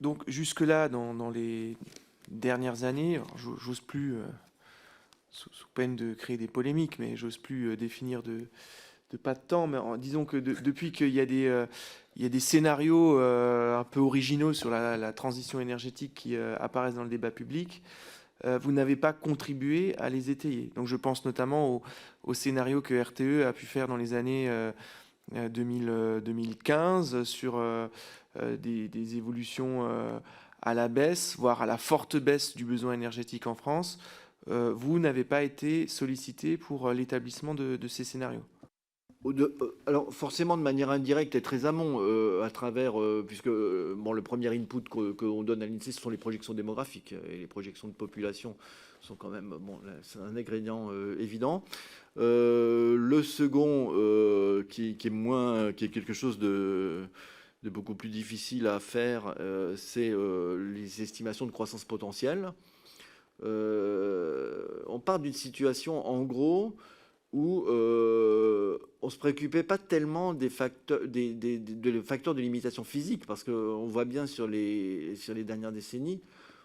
Donc jusque-là, dans les dernières années, j'ose plus, sous peine de créer des polémiques, mais j'ose plus définir de pas de temps, mais disons que depuis qu'il y a des scénarios un peu originaux sur la transition énergétique qui apparaissent dans le débat public, vous n'avez pas contribué à les étayer. Donc je pense notamment au scénario que RTE a pu faire dans les années 2015 sur des évolutions à la baisse, voire à la forte baisse du besoin énergétique en France. Vous n'avez pas été sollicité pour l'établissement de ces scénarios. Alors forcément de manière indirecte et très amont, à travers, puisque le premier input qu'on donne à l'INSEE, ce sont les projections démographiques, et les projections de population sont quand même, c'est un ingrédient évident. Le second, qui est quelque chose de beaucoup plus difficile à faire, c'est les estimations de croissance potentielle. On part d'une situation, en gros, où on ne se préoccupait pas tellement des facteurs, des facteurs de limitation physique, parce qu'on voit bien sur les dernières décennies,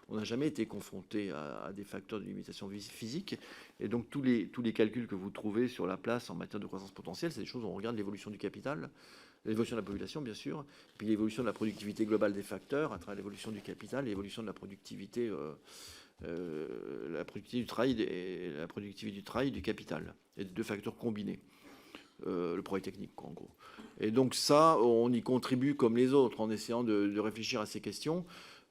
on n'a jamais été confronté à des facteurs de limitation physique. Et donc tous les calculs que vous trouvez sur la place en matière de croissance potentielle, c'est des choses où on regarde l'évolution du capital, l'évolution de la population, bien sûr, puis l'évolution de la productivité globale des facteurs à travers l'évolution du capital, l'évolution de la productivité, du travail et la productivité du travail et du capital, et deux facteurs combinés, le progrès technique, quoi, en gros. Et donc ça, on y contribue comme les autres en essayant de réfléchir à ces questions.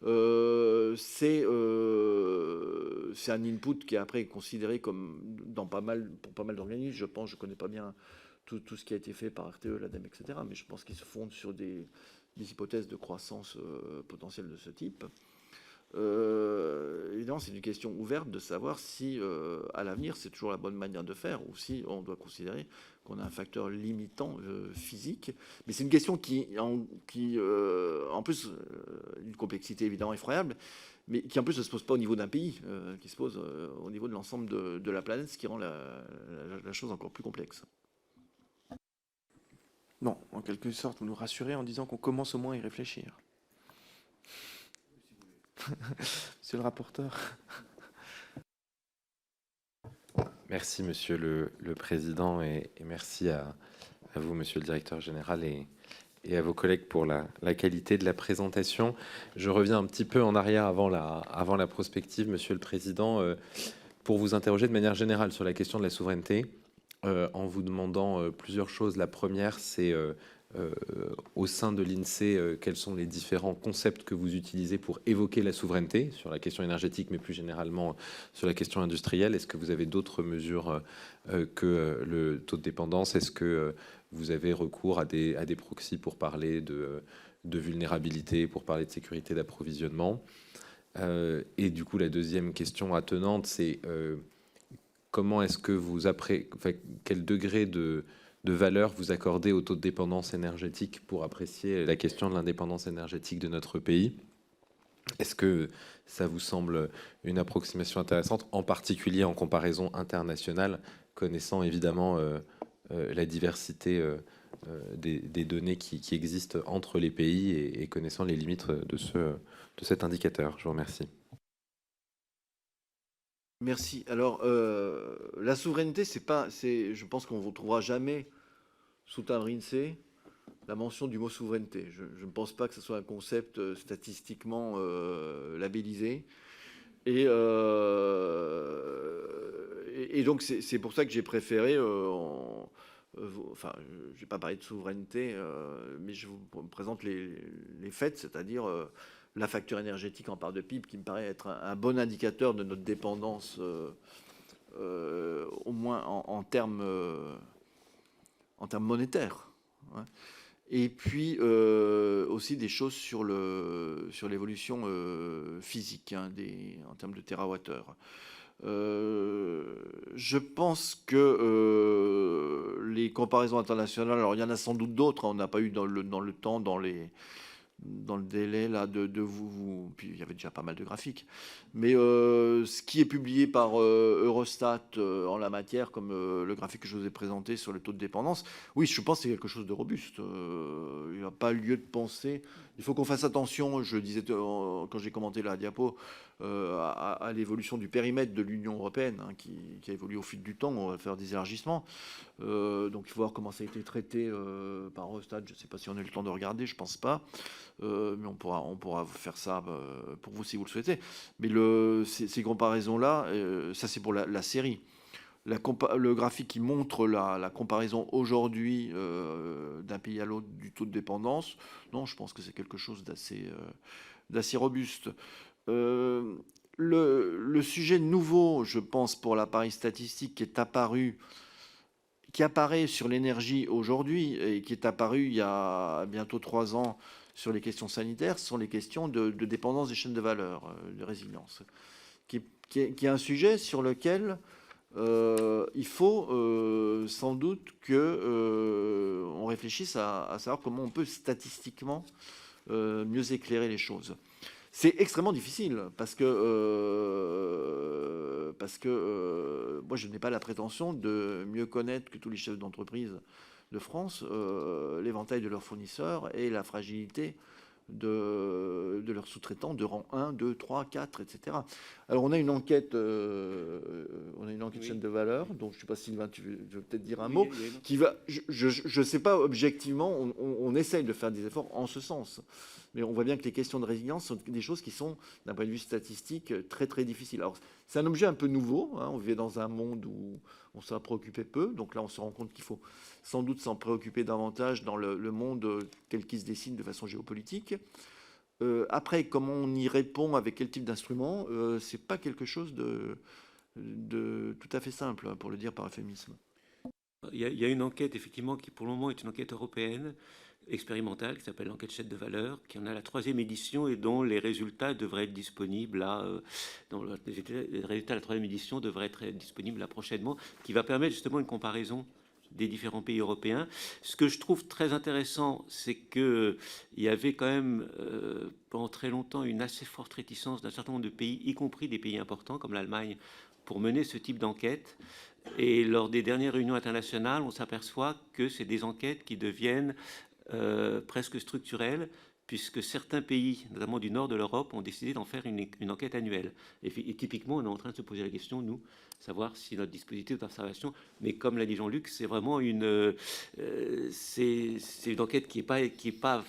C'est un input qui est après considéré comme pour pas mal d'organismes. Je pense, je connais pas bien tout ce qui a été fait par RTE, l'ADEME, etc. Mais je pense qu'ils se fondent sur des hypothèses de croissance potentielle de ce type. Évidemment, c'est une question ouverte de savoir si, à l'avenir, c'est toujours la bonne manière de faire ou si on doit considérer qu'on a un facteur limitant physique. Mais c'est une question qui en plus, une complexité évidemment effroyable, mais qui en plus ne se pose pas au niveau d'un pays, qui se pose au niveau de l'ensemble de la planète, ce qui rend la chose encore plus complexe. Bon, en quelque sorte, vous nous rassurez en disant qu'on commence au moins à y réfléchir. Monsieur le rapporteur. Merci, Monsieur le Président, et merci à vous, Monsieur le Directeur Général, et à vos collègues pour la qualité de la présentation. Je reviens un petit peu en arrière avant la prospective, Monsieur le Président, pour vous interroger de manière générale sur la question de la souveraineté, en vous demandant plusieurs choses. La première, c'est au sein de l'INSEE, quels sont les différents concepts que vous utilisez pour évoquer la souveraineté sur la question énergétique, mais plus généralement sur la question industrielle. Est-ce que vous avez d'autres mesures que le taux de dépendance? Est-ce que vous avez recours à des proxys pour parler de vulnérabilité, pour parler de sécurité d'approvisionnement? Et du coup, la deuxième question attenante, c'est comment est-ce que quel degré de valeur vous accordez au taux de dépendance énergétique pour apprécier la question de l'indépendance énergétique de notre pays? Est-ce que ça vous semble une approximation intéressante, en particulier en comparaison internationale, connaissant évidemment la diversité des données qui existent entre les pays et connaissant les limites de cet indicateur? Je vous remercie. Merci. Alors, la souveraineté, je pense qu'on ne retrouvera jamais sous timbre INSEE la mention du mot souveraineté. Je ne pense pas que ce soit un concept statistiquement labellisé. Et donc, c'est pour ça que j'ai préféré, je ne vais pas parler de souveraineté, mais je vous présente les faits, c'est-à-dire la facture énergétique en part de PIB, qui me paraît être un bon indicateur de notre dépendance, au moins en termes monétaires. Ouais. Et puis aussi des choses sur l'évolution physique, en termes de térawattheure. Je pense que les comparaisons internationales, alors il y en a sans doute d'autres, on n'a pas eu dans le temps, dans le délai là de vous, puis il y avait déjà pas mal de graphiques, mais ce qui est publié par Eurostat en la matière, comme le graphique que je vous ai présenté sur le taux de dépendance, oui, je pense que c'est quelque chose de robuste. Il n'y a pas lieu de penser. Il faut qu'on fasse attention, je le disais quand j'ai commenté la diapo, à l'évolution du périmètre de l'Union européenne, hein, qui a évolué au fil du temps. On va faire des élargissements. Donc il faut voir comment ça a été traité par Eurostat. Je ne sais pas si on a eu le temps de regarder, je ne pense pas. Mais on pourra faire ça pour vous si vous le souhaitez. Mais ces comparaisons-là, ça c'est pour la série. Le graphique qui montre la comparaison aujourd'hui d'un pays à l'autre du taux de dépendance, non, je pense que c'est quelque chose d'assez robuste. Le sujet nouveau, je pense, pour l'appareil statistique qui apparaît sur l'énergie aujourd'hui et qui est apparu il y a bientôt 3 ans sur les questions sanitaires, ce sont les questions de dépendance des chaînes de valeur, de résilience, qui est un sujet sur lequel il faut sans doute qu'on réfléchisse à savoir comment on peut statistiquement mieux éclairer les choses. C'est extrêmement difficile parce que moi, je n'ai pas la prétention de mieux connaître que tous les chefs d'entreprise de France l'éventail de leurs fournisseurs et la fragilité de leurs sous-traitants de rang 1, 2, 3, 4, etc. Alors, on a une enquête chaîne de valeur, donc je ne sais pas, Sylvain, tu veux peut-être dire un mot, qui va, je ne sais pas, objectivement, on essaye de faire des efforts en ce sens. Mais on voit bien que les questions de résilience sont des choses qui sont, d'un point de vue statistique, très, très difficiles. Alors, c'est un objet un peu nouveau. Hein. On vit dans un monde où on s'en préoccupait peu. Donc là, on se rend compte qu'il faut sans doute s'en préoccuper davantage dans le monde tel qu'il se dessine de façon géopolitique. Après, comment on y répond, avec quel type d'instrument, c'est pas quelque chose de tout à fait simple, hein, pour le dire par euphémisme. Il y a une enquête, effectivement, qui pour le moment est une enquête européenne, expérimentale, qui s'appelle l'enquête chaîne de valeur, qui en a la 3e édition et dont les résultats devraient être disponibles là, les résultats de la 3e édition devraient être disponibles là prochainement, qui va permettre justement une comparaison des différents pays européens. Ce que je trouve très intéressant, c'est qu'il y avait quand même pendant très longtemps une assez forte réticence d'un certain nombre de pays, y compris des pays importants comme l'Allemagne, pour mener ce type d'enquête. Et lors des dernières réunions internationales, on s'aperçoit que c'est des enquêtes qui deviennent presque structurelles, puisque certains pays, notamment du nord de l'Europe, ont décidé d'en faire une enquête annuelle. Et typiquement, on est en train de se poser la question, nous, savoir si notre dispositif d'observation, mais comme l'a dit Jean-Luc, c'est vraiment c'est une enquête qui est pas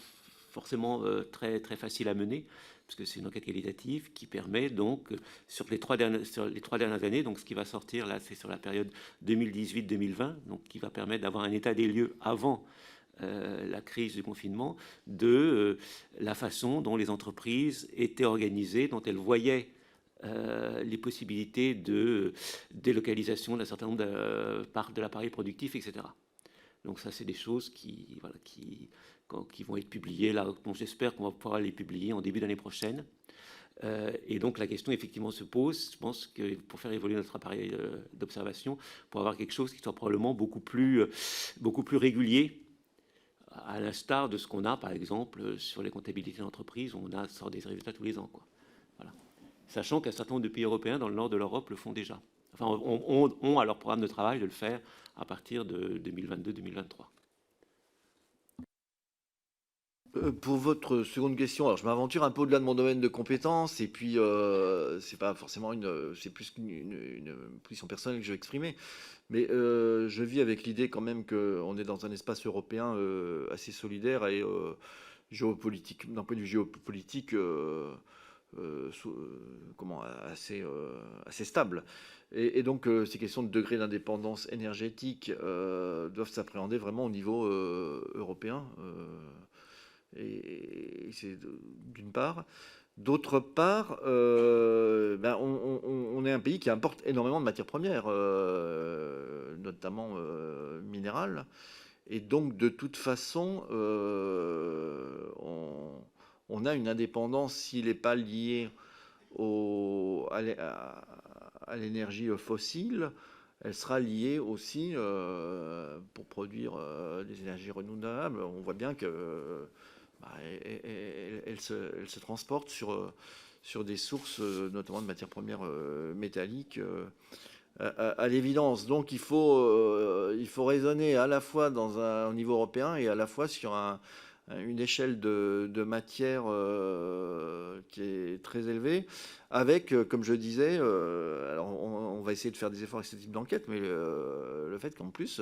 forcément très, très facile à mener, parce que c'est une enquête qualitative qui permet donc, sur les 3 dernières années, donc ce qui va sortir là, c'est sur la période 2018-2020, donc qui va permettre d'avoir un état des lieux avant la crise du confinement, de la façon dont les entreprises étaient organisées, dont elles voyaient les possibilités de délocalisation d'un certain nombre de l'appareil productif, etc. Donc ça, c'est des choses qui vont être publiées là. Bon, j'espère qu'on va pouvoir les publier en début d'année prochaine. Et donc la question effectivement se pose. Je pense que pour faire évoluer notre appareil d'observation, pour avoir quelque chose qui soit probablement beaucoup plus régulier, à l'instar de ce qu'on a, par exemple, sur les comptabilités d'entreprise, où on sort des résultats tous les ans, quoi. Voilà. Sachant qu'un certain nombre de pays européens dans le nord de l'Europe le font déjà. Enfin, ont à leur programme de travail de le faire à partir de 2022-2023. Pour votre seconde question, alors je m'aventure un peu au-delà de mon domaine de compétences, et puis c'est pas forcément c'est plus une position personnelle que je vais exprimer, mais je vis avec l'idée quand même qu'on est dans un espace européen assez solidaire et géopolitique, d'un point de vue géopolitique, assez stable. Et donc ces questions de degré d'indépendance énergétique doivent s'appréhender vraiment au niveau européen. Et c'est d'une part. D'autre part, on est un pays qui importe énormément de matières premières, notamment minérales. Et donc, de toute façon, on a une indépendance, s'il n'est pas lié à l'énergie fossile, elle sera liée aussi pour produire des énergies renouvelables. On voit bien que elle se transporte sur des sources, notamment de matières premières métalliques, à l'évidence. Donc il faut raisonner à la fois au niveau européen et à la fois sur une échelle de matière qui est très élevée, avec, comme je disais, alors on va essayer de faire des efforts avec ce type d'enquête, mais le fait qu'en plus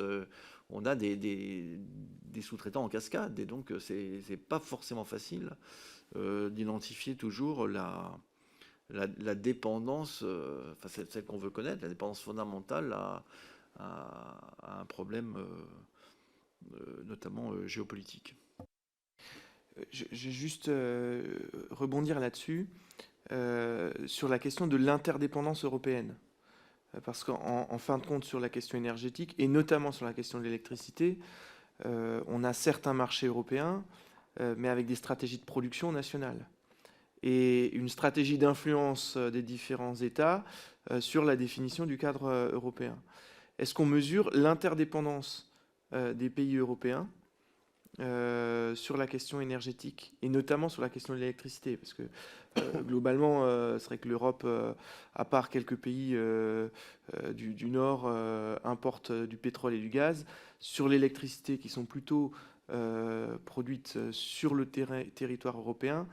on a des sous-traitants en cascade, et donc c'est pas forcément facile d'identifier toujours la dépendance, enfin celle qu'on veut connaître, la dépendance fondamentale à un problème notamment géopolitique. Je vais juste rebondir là-dessus, sur la question de l'interdépendance européenne. Parce qu'en fin de compte, sur la question énergétique, et notamment sur la question de l'électricité, on a certains marchés européens, mais avec des stratégies de production nationales. Et une stratégie d'influence des différents États sur la définition du cadre européen. Est-ce qu'on mesure l'interdépendance des pays européens sur la question énergétique et notamment sur la question de l'électricité, parce que globalement, c'est vrai que l'Europe, à part quelques pays du Nord, importe du pétrole et du gaz. Sur l'électricité, qui sont plutôt produites sur le territoire européen,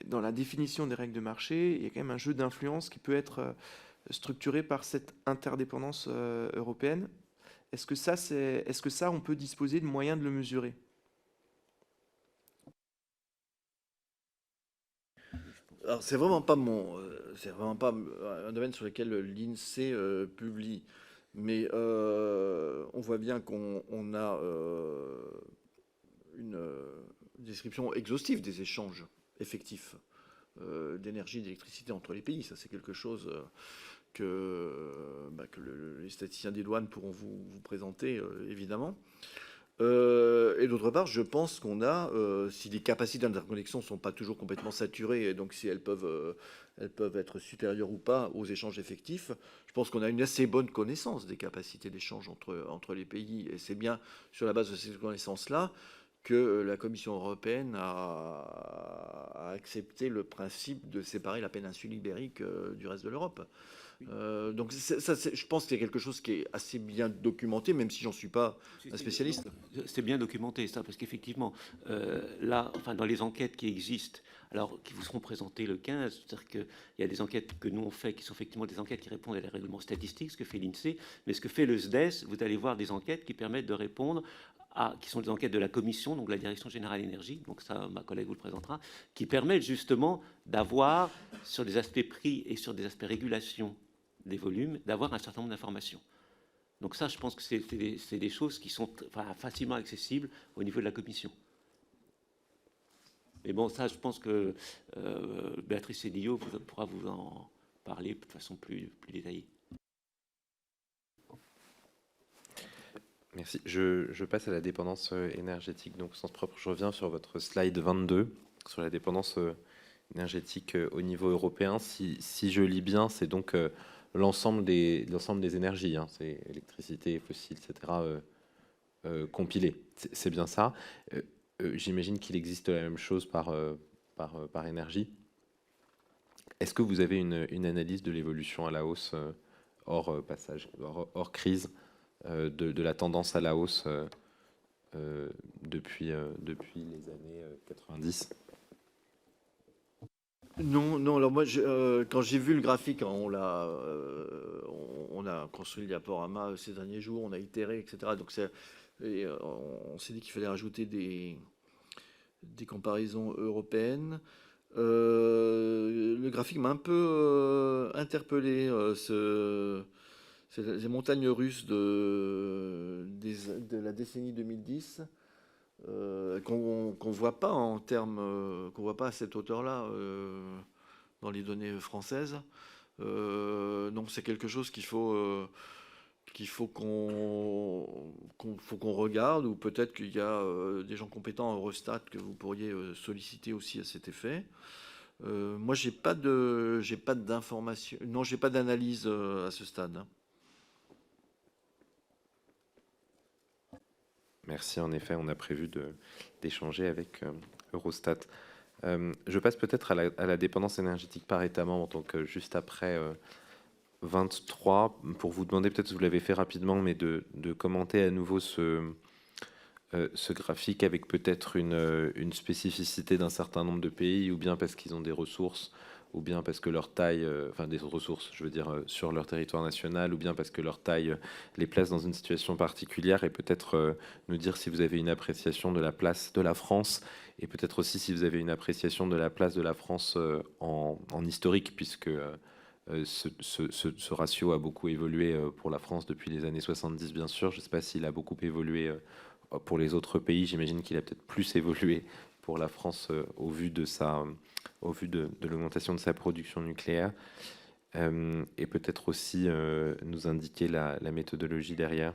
dans la définition des règles de marché, il y a quand même un jeu d'influence qui peut être structuré par cette interdépendance européenne. Est-ce que ça, on peut disposer de moyens de le mesurer? Alors, c'est vraiment pas un domaine sur lequel l'INSEE publie, mais on voit bien qu'on a une description exhaustive des échanges effectifs d'énergie et d'électricité entre les pays. Ça, c'est quelque chose que les statisticiens des douanes pourront vous présenter, évidemment. Et d'autre part, je pense qu'on a, si les capacités d'interconnexion ne sont pas toujours complètement saturées, et donc si elles peuvent être supérieures ou pas aux échanges effectifs, je pense qu'on a une assez bonne connaissance des capacités d'échange entre les pays. Et c'est bien sur la base de ces connaissances-là que la Commission européenne a accepté le principe de séparer la péninsule ibérique du reste de l'Europe. Donc je pense que c'est quelque chose qui est assez bien documenté, même si j'en suis pas un spécialiste. C'est bien documenté ça, parce qu'effectivement, là, enfin, dans les enquêtes qui existent, alors qui vous seront présentées le 15, c'est-à-dire qu'il y a des enquêtes que nous on fait, qui sont effectivement des enquêtes qui répondent à des règlements statistiques, ce que fait l'INSEE, mais ce que fait le SDES, vous allez voir des enquêtes qui permettent de répondre qui sont des enquêtes de la Commission, donc la Direction Générale Énergie, donc ça, ma collègue vous le présentera, qui permettent justement d'avoir, sur des aspects prix et sur des aspects régulation des volumes, d'avoir un certain nombre d'informations. Donc ça, je pense que c'est des choses qui sont facilement accessibles au niveau de la Commission. Mais bon, ça, je pense que Béatrice Sédillot pourra vous en parler de façon plus détaillée. Merci. Je passe à la dépendance énergétique. Donc, au sens propre, je reviens sur votre slide 22, sur la dépendance énergétique au niveau européen. Si je lis bien, c'est donc l'ensemble des énergies, hein, c'est électricité, fossile, etc., compilé. C'est bien ça. J'imagine qu'il existe la même chose par énergie. Est-ce que vous avez une analyse de l'évolution à la hausse hors crise, de la tendance à la hausse depuis les années 90? Non. Alors moi, quand j'ai vu le graphique, on a construit le diaporama ces derniers jours, on a itéré, etc. Donc on s'est dit qu'il fallait rajouter des comparaisons européennes. Le graphique m'a un peu interpellé. C'est les montagnes russes de la décennie 2010. Qu'on voit pas en termes, qu'on voit pas à cette hauteur-là dans les données françaises. Donc c'est quelque chose qu'il faut qu'on regarde, ou peut-être qu'il y a des gens compétents à Eurostat que vous pourriez solliciter aussi à cet effet. Moi, j'ai pas d'informations, non, j'ai pas d'analyse à ce stade. Merci. En effet, on a prévu d'échanger avec Eurostat. Je passe peut-être à la dépendance énergétique par État membre, donc juste après 23, pour vous demander, peut-être vous l'avez fait rapidement, mais de commenter à nouveau ce graphique avec peut-être une spécificité d'un certain nombre de pays, ou bien parce qu'ils ont des ressources, ou bien parce que leur taille, enfin des ressources, je veux dire, sur leur territoire national, ou bien parce que leur taille les place dans une situation particulière, et peut-être nous dire si vous avez une appréciation de la place de la France, et peut-être aussi si vous avez une appréciation de la place de la France en historique, puisque ce ratio a beaucoup évolué pour la France depuis les années 70, bien sûr. Je ne sais pas s'il a beaucoup évolué pour les autres pays. J'imagine qu'il a peut-être plus évolué pour la France au vu de l'augmentation de sa production nucléaire. Et peut-être aussi nous indiquer la méthodologie derrière.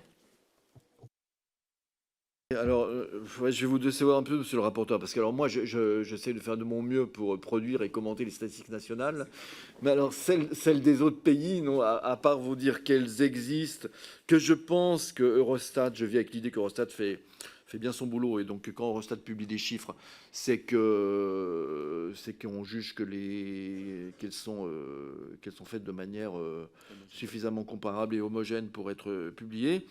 Alors, je vais vous décevoir un peu, monsieur le rapporteur, parce que alors moi, j'essaie de faire de mon mieux pour produire et commenter les statistiques nationales, mais alors celles des autres pays, non, à part vous dire qu'elles existent, que je pense que Eurostat, je vis avec l'idée qu'Eurostat fait fait bien son boulot. Et donc, quand Eurostat publie des chiffres, c'est qu'on juge qu'elles sont faites de manière suffisamment comparable et homogène pour être publiées.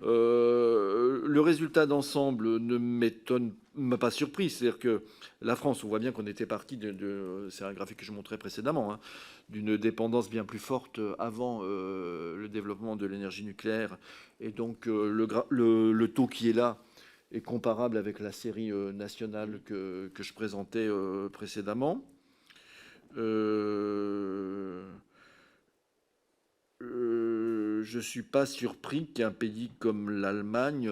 Le résultat d'ensemble m'a pas surpris. C'est-à-dire que la France, on voit bien qu'on était parti c'est un graphique que je montrais précédemment, hein, d'une dépendance bien plus forte avant le développement de l'énergie nucléaire. Et donc, le taux qui est là est comparable avec la série nationale que je présentais précédemment. Je ne suis pas surpris qu'un pays comme l'Allemagne,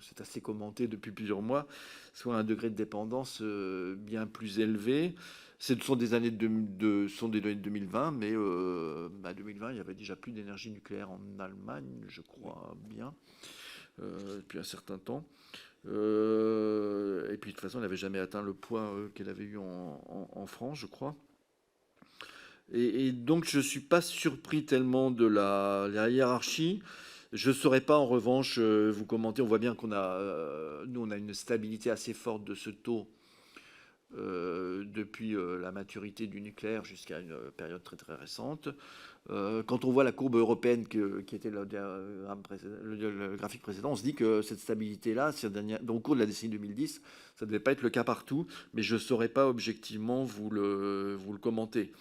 c'est assez commenté depuis plusieurs mois, soit à un degré de dépendance bien plus élevé. Ce sont des années de 2020, mais 2020, il y avait déjà plus d'énergie nucléaire en Allemagne, je crois bien, depuis un certain temps. Et puis de toute façon, elle n'avait jamais atteint le poids qu'elle avait eu en France, je crois. Et donc, je ne suis pas surpris tellement de la hiérarchie. Je ne saurais pas, en revanche, vous commenter. On voit bien nous, on a une stabilité assez forte de ce taux depuis la maturité du nucléaire jusqu'à une période très, très récente. Quand on voit la courbe européenne qui était le graphique précédent, on se dit que cette stabilité-là, au cours de la décennie 2010, ça ne devait pas être le cas partout, mais je ne saurais pas objectivement vous le commenter.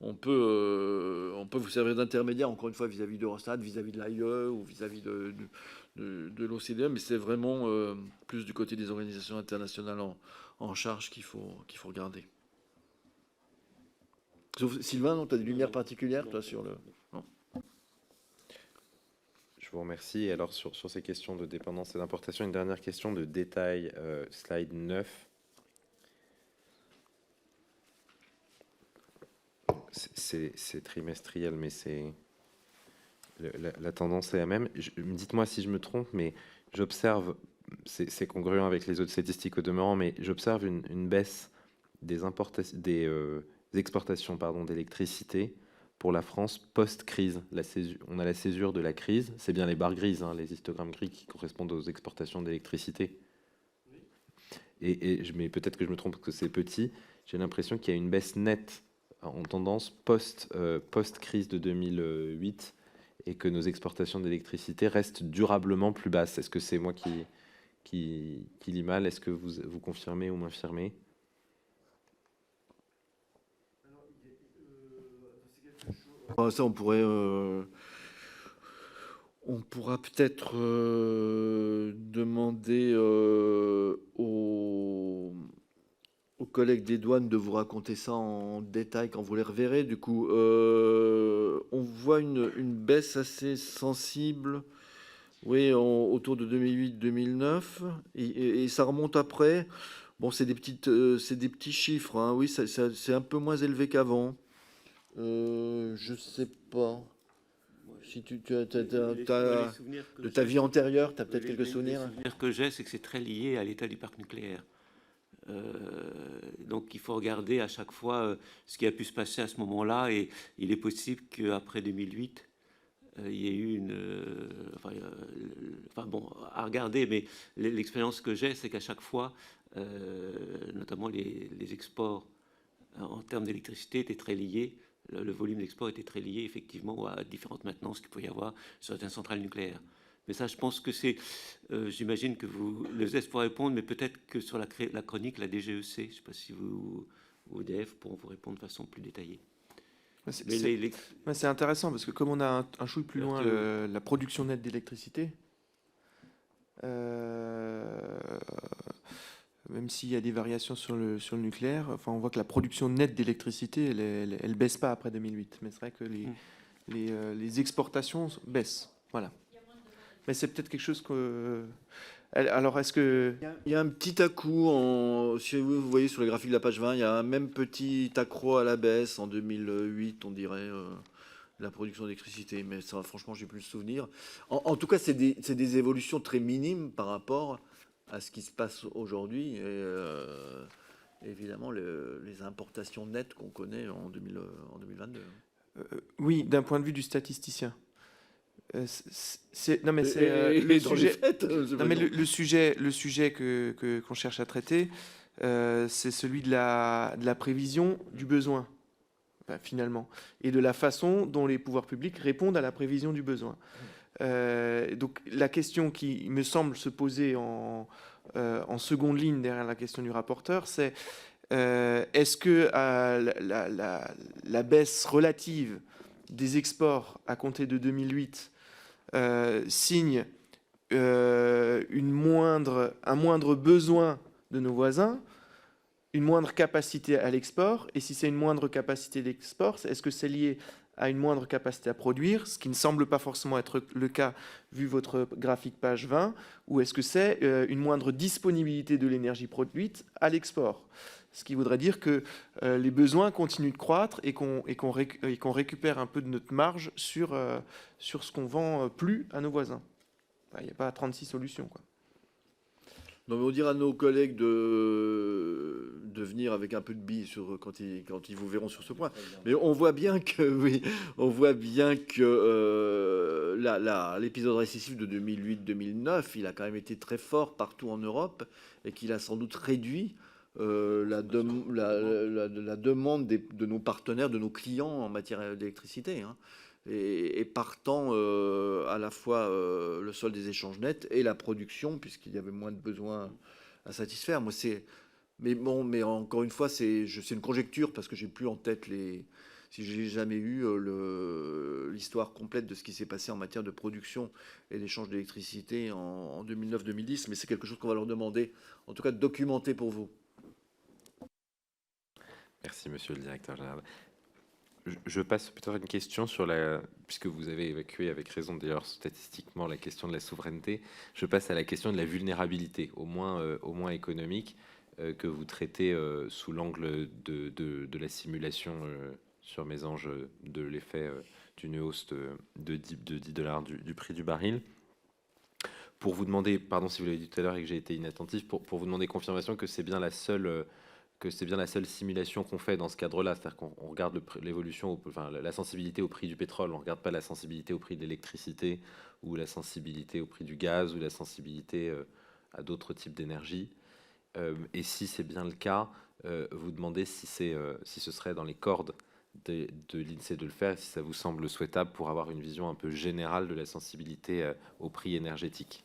On peut vous servir d'intermédiaire, encore une fois, vis-à-vis d'Eurostat, vis-à-vis de l'AIE ou vis-à-vis de l'OCDE, mais c'est vraiment plus du côté des organisations internationales en charge qu'il faut regarder. Sylvain, tu as des lumières particulières, toi, sur le... Non. Je vous remercie. Et alors, sur ces questions de dépendance et d'importation, une dernière question de détail, slide 9. C'est trimestriel, mais la tendance est la même. Dites-moi si je me trompe, mais j'observe, c'est congruent avec les autres statistiques au demeurant, mais j'observe une baisse des exportations d'électricité pour la France post-crise. On a la césure de la crise, c'est bien les barres grises, hein, les histogrammes gris qui correspondent aux exportations d'électricité. Mais peut-être que je me trompe parce que c'est petit, j'ai l'impression qu'il y a une baisse nette en tendance post-crise de 2008 et que nos exportations d'électricité restent durablement plus basses. Est-ce que c'est moi qui lis mal? Est-ce que vous confirmez ou m'infirmez? Ça, on pourra peut-être demander aux collègues des douanes de vous raconter ça en détail quand vous les reverrez. Du coup, on voit une baisse assez sensible, oui, autour de 2008-2009, et ça remonte après. Bon, c'est des petits chiffres, hein. Oui, c'est un peu moins élevé qu'avant. Je sais pas. Si tu as de ta vie antérieure, tu as peut-être quelques souvenirs. Les souvenirs que j'ai, c'est que c'est très lié à l'état du parc nucléaire. Donc il faut regarder à chaque fois ce qui a pu se passer à ce moment-là, et il est possible qu'après 2008, il y ait eu bon, à regarder, mais l'expérience que j'ai, c'est qu'à chaque fois, notamment les exports en termes d'électricité étaient très liés. Le volume d'export était très lié effectivement à différentes maintenances qu'il peut y avoir sur certaines centrales nucléaires. Mais ça, je pense que c'est... J'imagine que vous pourrez répondre, mais peut-être que sur la chronique, la DGEC, je ne sais pas si vous ou EDF pourront vous répondre de façon plus détaillée. C'est intéressant parce que comme on a un chouille plus loin la production nette d'électricité, même s'il y a des variations sur le nucléaire, enfin, on voit que la production nette d'électricité, elle baisse pas après 2008. Mais c'est vrai que les exportations baissent. Voilà. Mais c'est peut-être quelque chose que... Alors, est-ce que... Il y a un petit à-coup, si vous voyez sur le graphique de la page 20, il y a un même petit accro à la baisse en 2008, on dirait, la production d'électricité. Mais ça, franchement, j'ai plus le souvenir. En tout cas, c'est des évolutions très minimes par rapport à ce qui se passe aujourd'hui. Et évidemment, les importations nettes qu'on connaît en 2022. Oui, d'un point de vue du statisticien. Non, mais c'est Et le dans les sujet. faits, Non, mais le sujet qu'on cherche à traiter, c'est celui de la prévision du besoin, finalement, et de la façon dont les pouvoirs publics répondent à la prévision du besoin. Donc la question qui me semble se poser en seconde ligne derrière la question du rapporteur, c'est est-ce que la baisse relative des exports à compter de 2008 signe un moindre besoin de nos voisins, une moindre capacité à l'export, et si c'est une moindre capacité d'export, est-ce que c'est lié à une moindre capacité à produire, ce qui ne semble pas forcément être le cas vu votre graphique page 20, ou est-ce que c'est une moindre disponibilité de l'énergie produite à l'export? Ce qui voudrait dire que les besoins continuent de croître et qu'on récupère un peu de notre marge sur ce qu'on vend plus à nos voisins. Il n'y a pas 36 solutions, quoi. Non, mais on dira à nos collègues de venir avec un peu de billes quand ils vous verront sur ce point. Mais on voit bien que, oui, on voit bien que l'épisode récessif de 2008-2009, il a quand même été très fort partout en Europe et qu'il a sans doute réduit la demande de nos partenaires, de nos clients en matière d'électricité, hein. Et partant à la fois le solde des échanges nets et la production, puisqu'il y avait moins de besoins à satisfaire. Mais bon, mais encore une fois, c'est une conjecture parce que j'ai plus en tête si j'ai jamais eu l'histoire complète de ce qui s'est passé en matière de production et d'échange d'électricité en 2009-2010, mais c'est quelque chose qu'on va leur demander, en tout cas, de documenter pour vous. Merci, monsieur le directeur général. Je passe peut-être une question puisque vous avez évacué avec raison d'ailleurs statistiquement la question de la souveraineté, je passe à la question de la vulnérabilité, au moins économique, que vous traitez sous l'angle de la simulation sur Mésange de l'effet d'une hausse de 10 dollars du prix du baril. Pour vous demander, pardon si vous l'avez dit tout à l'heure et que j'ai été inattentif, pour vous demander confirmation que c'est bien la seule simulation qu'on fait dans ce cadre-là, c'est-à-dire qu'on regarde l'évolution, enfin la sensibilité au prix du pétrole, on ne regarde pas la sensibilité au prix de l'électricité ou la sensibilité au prix du gaz ou la sensibilité à d'autres types d'énergie. Et si c'est bien le cas, vous demandez si ce serait dans les cordes de l'INSEE de le faire, et si ça vous semble souhaitable pour avoir une vision un peu générale de la sensibilité au prix énergétique.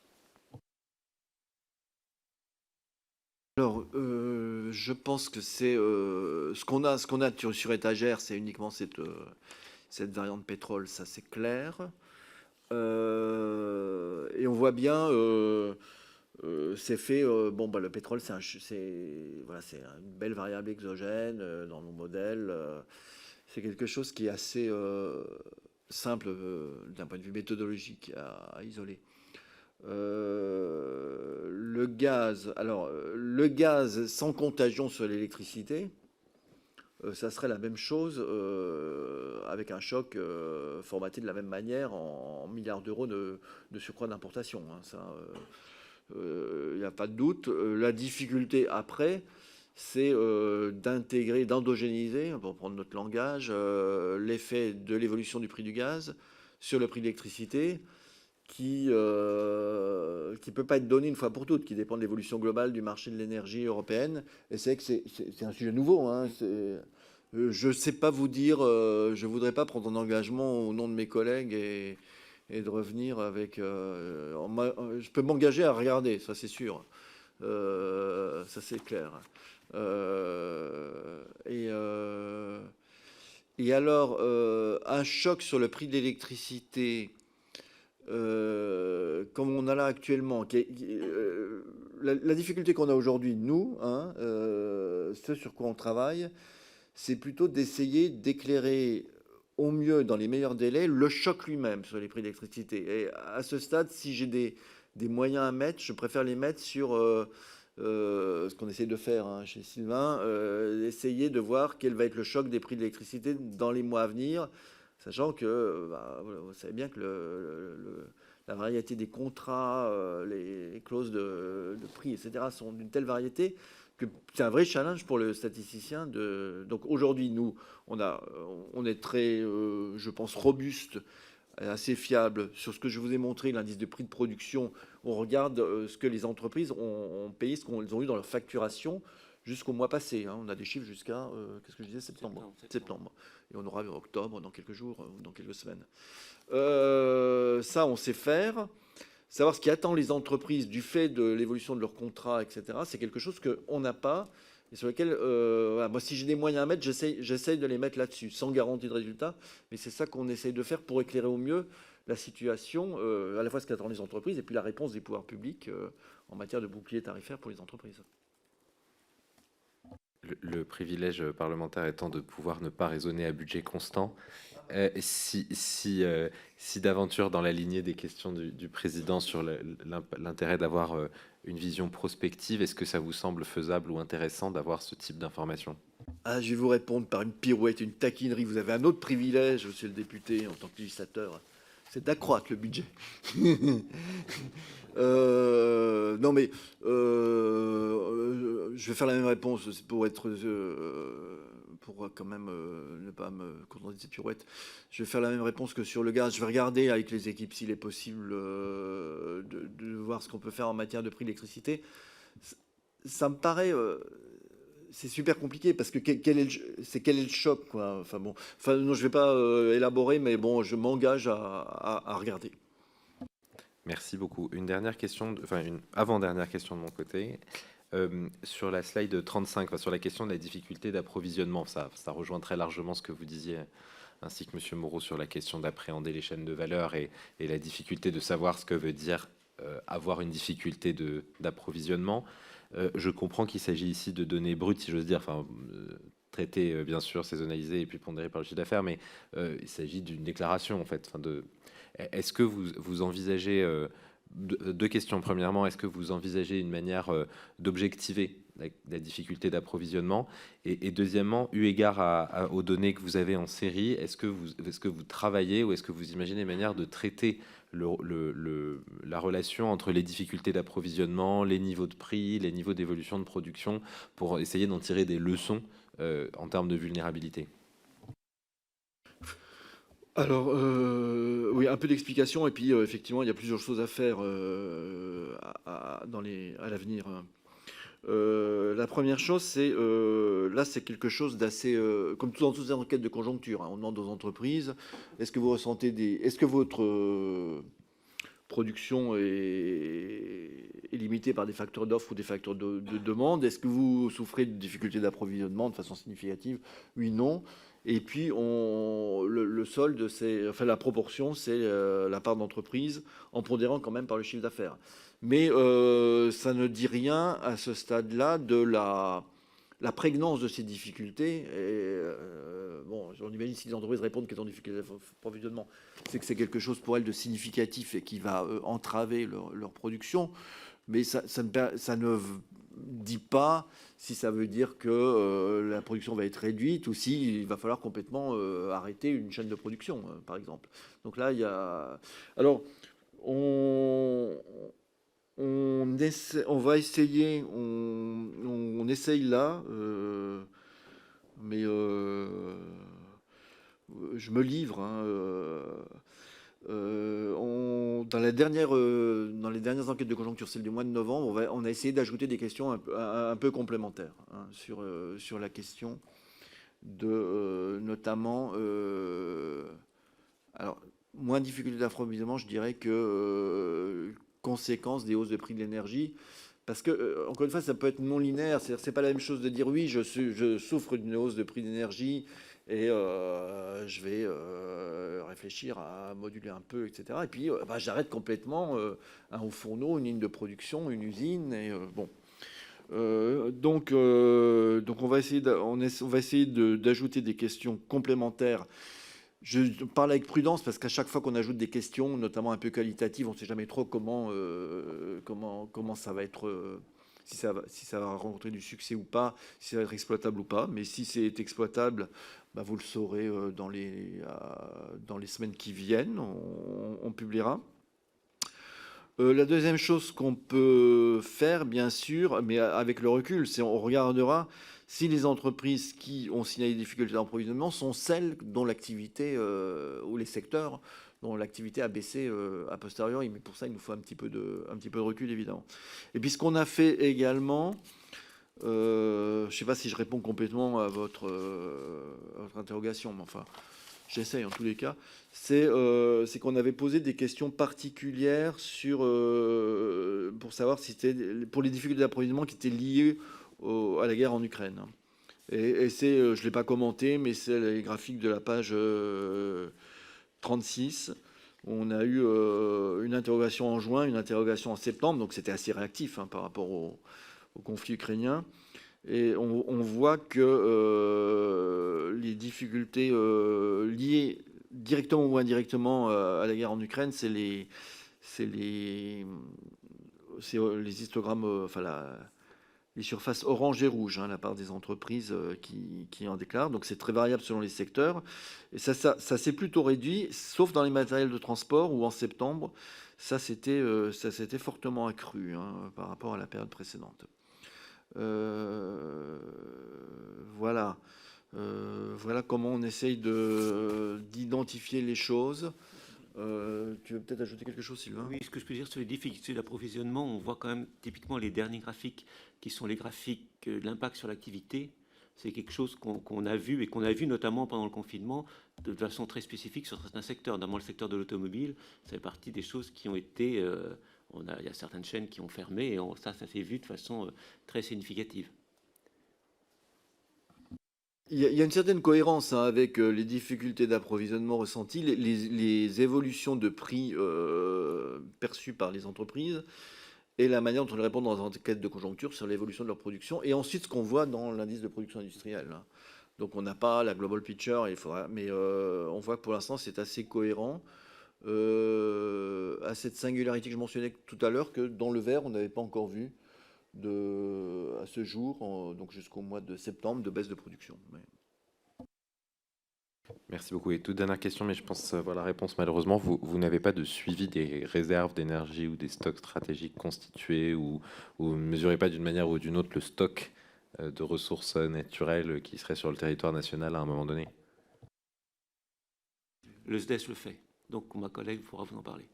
Alors, je pense que c'est ce qu'on a sur étagère, c'est uniquement cette variante pétrole, ça c'est clair. Et on voit bien, c'est fait. Bon, bah, le pétrole, voilà, c'est une belle variable exogène dans nos modèles. C'est quelque chose qui est assez simple d'un point de vue méthodologique à isoler. Le gaz sans contagion sur l'électricité, ça serait la même chose avec un choc formaté de la même manière en milliards d'euros de surcroît d'importation, hein, ça, il n'y a pas de doute. La difficulté après, c'est d'intégrer, d'endogéniser, pour prendre notre langage, l'effet de l'évolution du prix du gaz sur le prix de l'électricité, qui peut pas être donné une fois pour toutes, qui dépend de l'évolution globale du marché de l'énergie européenne. Et c'est que c'est un sujet nouveau, hein. Je sais pas vous dire, je voudrais pas prendre un engagement au nom de mes collègues et de revenir avec. Je peux m'engager à regarder, ça c'est sûr, ça c'est clair. Et alors, un choc sur le prix de l'électricité. Comme on a là actuellement, la difficulté qu'on a aujourd'hui, nous, hein, ce sur quoi on travaille, c'est plutôt d'essayer d'éclairer au mieux, dans les meilleurs délais, le choc lui-même sur les prix d'électricité. Et à ce stade, si j'ai des moyens à mettre, je préfère les mettre sur ce qu'on essaie de faire, hein, chez Sylvain, essayer de voir quel va être le choc des prix de l'électricité dans les mois à venir. Sachant que vous savez bien que la variété des contrats, les clauses de prix, etc., sont d'une telle variété que c'est un vrai challenge pour le statisticien. Donc aujourd'hui, nous, on est très, je pense, robuste assez fiable. Sur ce que je vous ai montré, l'indice de prix de production, on regarde ce que les entreprises ont payé, ce qu'elles ont eu dans leur facturation jusqu'au mois passé. On a des chiffres jusqu'à, qu'est-ce que je disais, septembre. Et on aura octobre dans quelques jours, dans quelques semaines. Ça, on sait faire. Savoir ce qui attend les entreprises du fait de l'évolution de leurs contrats, etc., c'est quelque chose qu'on n'a pas et sur lequel, voilà, moi, si j'ai des moyens à mettre, j'essaye de les mettre là-dessus, sans garantie de résultat. Mais c'est ça qu'on essaye de faire pour éclairer au mieux la situation, à la fois ce qu'attendent les entreprises et puis la réponse des pouvoirs publics en matière de bouclier tarifaire pour les entreprises. Le privilège parlementaire étant de pouvoir ne pas raisonner à budget constant, si d'aventure, dans la lignée des questions du président sur l'intérêt d'avoir une vision prospective, est-ce que ça vous semble faisable ou intéressant d'avoir ce type d'information? Ah, je vais vous répondre par une pirouette, une taquinerie. Vous avez un autre privilège, monsieur le député, en tant que législateur, c'est d'accroître le budget. Non, mais je vais faire la même réponse pour être, pour quand même ne pas me contenter de cette pirouette. Je vais faire la même réponse que sur le gaz. Je vais regarder avec les équipes s'il est possible de voir ce qu'on peut faire en matière de prix de l'électricité. Ça me paraît, c'est super compliqué parce que quel est le choc, quoi. Enfin bon, non, je vais pas élaborer, mais bon, je m'engage à regarder. Merci beaucoup. Une dernière question, une avant-dernière question de mon côté. Sur la slide 35, sur la question de la difficulté d'approvisionnement, ça rejoint très largement ce que vous disiez, ainsi que M. Moreau, sur la question d'appréhender les chaînes de valeur et la difficulté de savoir ce que veut dire avoir une difficulté d'approvisionnement. Je comprends qu'il s'agit ici de données brutes, si j'ose dire, traitées bien sûr, saisonnalisées et puis pondérées par le chiffre d'affaires, mais il s'agit d'une déclaration en fait. Est-ce que vous envisagez, deux questions. Premièrement, est-ce que vous envisagez une manière d'objectiver la difficulté d'approvisionnement? Et deuxièmement, eu égard aux données que vous avez en série, est-ce que vous travaillez ou est-ce que vous imaginez une manière de traiter la relation entre les difficultés d'approvisionnement, les niveaux de prix, les niveaux d'évolution de production, pour essayer d'en tirer des leçons en termes de vulnérabilité? Alors, oui, un peu d'explication, et puis effectivement, il y a plusieurs choses à faire à l'avenir. La première chose, c'est là, c'est quelque chose d'assez, comme dans toutes les enquêtes de conjoncture, on demande aux entreprises, est-ce que vous ressentez est-ce que votre production est limitée par des facteurs d'offre ou des facteurs de demande? Est-ce que vous souffrez de difficultés d'approvisionnement de façon significative? Oui, non. Et puis, le solde, la proportion, c'est la part d'entreprise en pondérant quand même par le chiffre d'affaires. Mais ça ne dit rien à ce stade-là de la prégnance de ces difficultés. Et, bon, on imagine si les entreprises répondent qu'elles ont des difficultés d'approvisionnement, c'est que c'est quelque chose pour elles de significatif et qui va entraver leur production. Mais ça ne dit pas si ça veut dire que la production va être réduite ou s'il va falloir complètement arrêter une chaîne de production, par exemple. Donc là, il y a... Alors, on va essayer, on essaye là, mais je me livre. Dans les dernières enquêtes de conjoncture, celle du mois de novembre, on a essayé d'ajouter des questions un peu complémentaires sur la question de notamment alors moins de difficultés d'approvisionnement, je dirais que conséquence des hausses de prix de l'énergie. Parce que, encore une fois, ça peut être non linéaire. C'est pas la même chose de dire oui, je souffre d'une hausse de prix d'énergie et je vais réfléchir à moduler un peu, etc. Et puis, j'arrête complètement un haut fourneau, une ligne de production, une usine. Et bon. Donc, on va essayer d'ajouter des questions complémentaires. Je parle avec prudence parce qu'à chaque fois qu'on ajoute des questions, notamment un peu qualitatives, on ne sait jamais trop comment ça va être, si ça va rencontrer du succès ou pas, si ça va être exploitable ou pas. Mais si c'est exploitable, vous le saurez dans les semaines qui viennent, on publiera. La deuxième chose qu'on peut faire, bien sûr, mais avec le recul, c'est on regardera si les entreprises qui ont signalé des difficultés d'approvisionnement sont celles dont l'activité ou les secteurs dont l'activité a baissé a posteriori. Mais pour ça, il nous faut un petit peu de recul, évidemment. Et puis, ce qu'on a fait également, je ne sais pas si je réponds complètement à votre interrogation, mais enfin, j'essaye en tous les cas, c'est qu'on avait posé des questions particulières pour savoir si c'était pour les difficultés d'approvisionnement qui étaient liées à la guerre en Ukraine. Et c'est, je ne l'ai pas commenté, mais c'est les graphiques de la page 36. On a eu une interrogation en juin, une interrogation en septembre, donc c'était assez réactif par rapport au conflit ukrainien. Et on voit que les difficultés liées directement ou indirectement à la guerre en Ukraine, c'est les histogrammes, les surfaces orange et rouge, la part des entreprises qui en déclarent. Donc c'est très variable selon les secteurs. Et ça s'est plutôt réduit, sauf dans les matériels de transport, où en septembre, ça s'était fortement accru par rapport à la période précédente. Voilà comment on essaye d'identifier les choses. Tu veux peut-être ajouter quelque chose, Sylvain? Oui, ce que je peux dire sur les difficultés d'approvisionnement, on voit quand même typiquement les derniers graphiques qui sont les graphiques de l'impact sur l'activité. C'est quelque chose qu'on a vu et qu'on a vu notamment pendant le confinement de façon très spécifique sur certains secteurs, notamment le secteur de l'automobile. Ça fait partie des choses qui ont été... il y a certaines chaînes qui ont fermé et ça s'est vu de façon très significative. Il y a une certaine cohérence avec les difficultés d'approvisionnement ressenties, les évolutions de prix perçues par les entreprises et la manière dont elles répondent dans une enquête de conjoncture sur l'évolution de leur production, et ensuite ce qu'on voit dans l'indice de production industrielle. Donc on n'a pas la global picture, mais on voit que pour l'instant c'est assez cohérent, à cette singularité que je mentionnais tout à l'heure, que dans le vert on n'avait pas encore vu à ce jour, donc jusqu'au mois de septembre, de baisse de production. Merci beaucoup. Et toute dernière question, mais je pense avoir la réponse malheureusement. Vous n'avez pas de suivi des réserves d'énergie ou des stocks stratégiques constitués, ou ne mesurez pas d'une manière ou d'une autre le stock de ressources naturelles qui serait sur le territoire national à un moment donné? Le SDES le fait, donc ma collègue pourra vous en parler.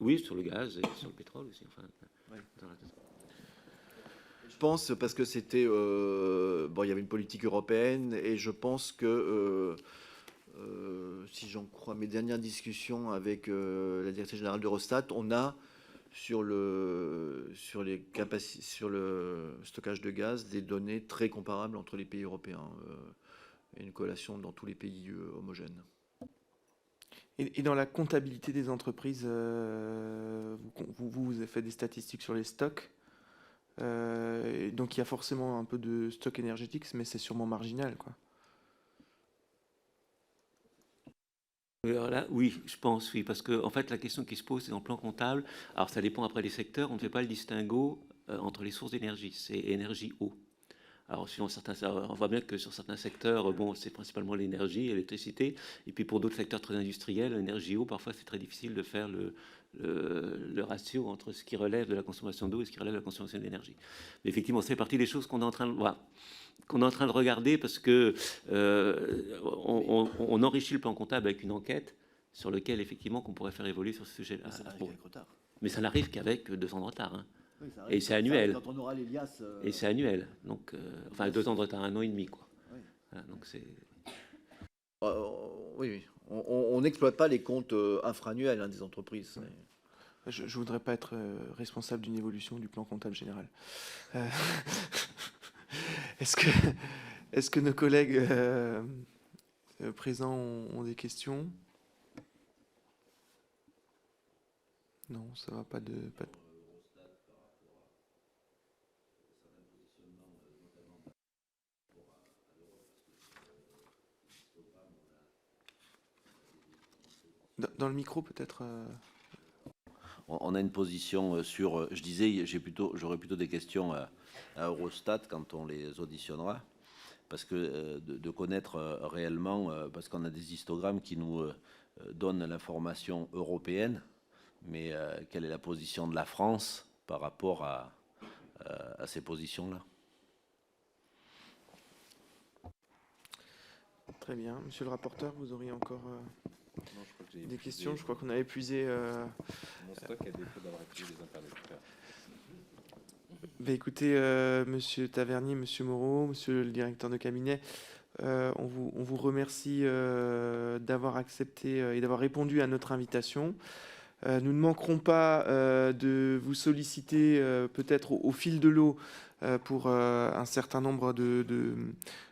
Oui, sur le gaz et sur le pétrole aussi. Enfin, ouais. Je pense parce que c'était il y avait une politique européenne, et je pense que si j'en crois mes dernières discussions avec la directrice générale d'Eurostat, on a sur le stockage de gaz des données très comparables entre les pays européens et une corrélation dans tous les pays homogènes. Et dans la comptabilité des entreprises, vous avez fait des statistiques sur les stocks. Donc il y a forcément un peu de stock énergétique, mais c'est sûrement marginal, quoi. Alors là, oui, je pense, oui, parce que en fait, la question qui se pose, c'est dans le plan comptable. Alors, ça dépend après les secteurs. On ne fait pas le distinguo entre les sources d'énergie. C'est énergie eau. Alors, on voit bien que sur certains secteurs, c'est principalement l'énergie, l'électricité. Et puis, pour d'autres secteurs très industriels, l'énergie eau, parfois, c'est très difficile de faire le ratio entre ce qui relève de la consommation d'eau et ce qui relève de la consommation d'énergie. Mais effectivement, c'est partie des choses qu'on est en train de voir. Qu'on est en train de regarder parce que on enrichit le plan comptable avec une enquête sur lequel effectivement qu'on pourrait faire évoluer sur ce sujet-là. Mais ça n'arrive qu'avec 2 ans de retard. Oui, et c'est annuel. Quand on aura l'Elias, et c'est annuel. Donc, 2 ans de retard, 1 an et demi, quoi. Oui. Voilà, donc c'est. Oui. On n'exploite pas les comptes infra-annuels des entreprises. Je ne voudrais pas être responsable d'une évolution du plan comptable général. Est-ce que nos collègues présents ont des questions? Non, ça va, pas de... Dans le micro, peut-être On a une position sur... Je disais, j'aurais plutôt des questions à Eurostat quand on les auditionnera, parce que de connaître réellement, parce qu'on a des histogrammes qui nous donnent l'information européenne, mais quelle est la position de la France par rapport à ces positions-là? Très bien. Monsieur le rapporteur, vous auriez encore... des questions. Je crois qu'on a épuisé. Mon stock à défaut d'avoir épuisé les interlocuteurs. Écoutez, Monsieur Tavernier, Monsieur Moreau, Monsieur le directeur de cabinet, on vous remercie d'avoir accepté et d'avoir répondu à notre invitation. Nous ne manquerons pas de vous solliciter peut-être au fil de l'eau pour un certain nombre de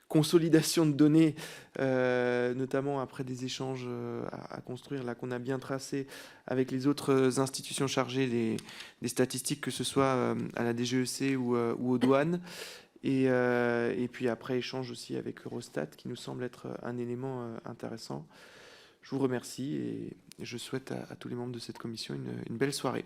consolidation de données, notamment après des échanges à construire, là qu'on a bien tracé avec les autres institutions chargées des statistiques, que ce soit à la DGEC ou aux douanes. Et puis après, échange aussi avec Eurostat, qui nous semble être un élément intéressant. Je vous remercie et je souhaite à tous les membres de cette commission une belle soirée.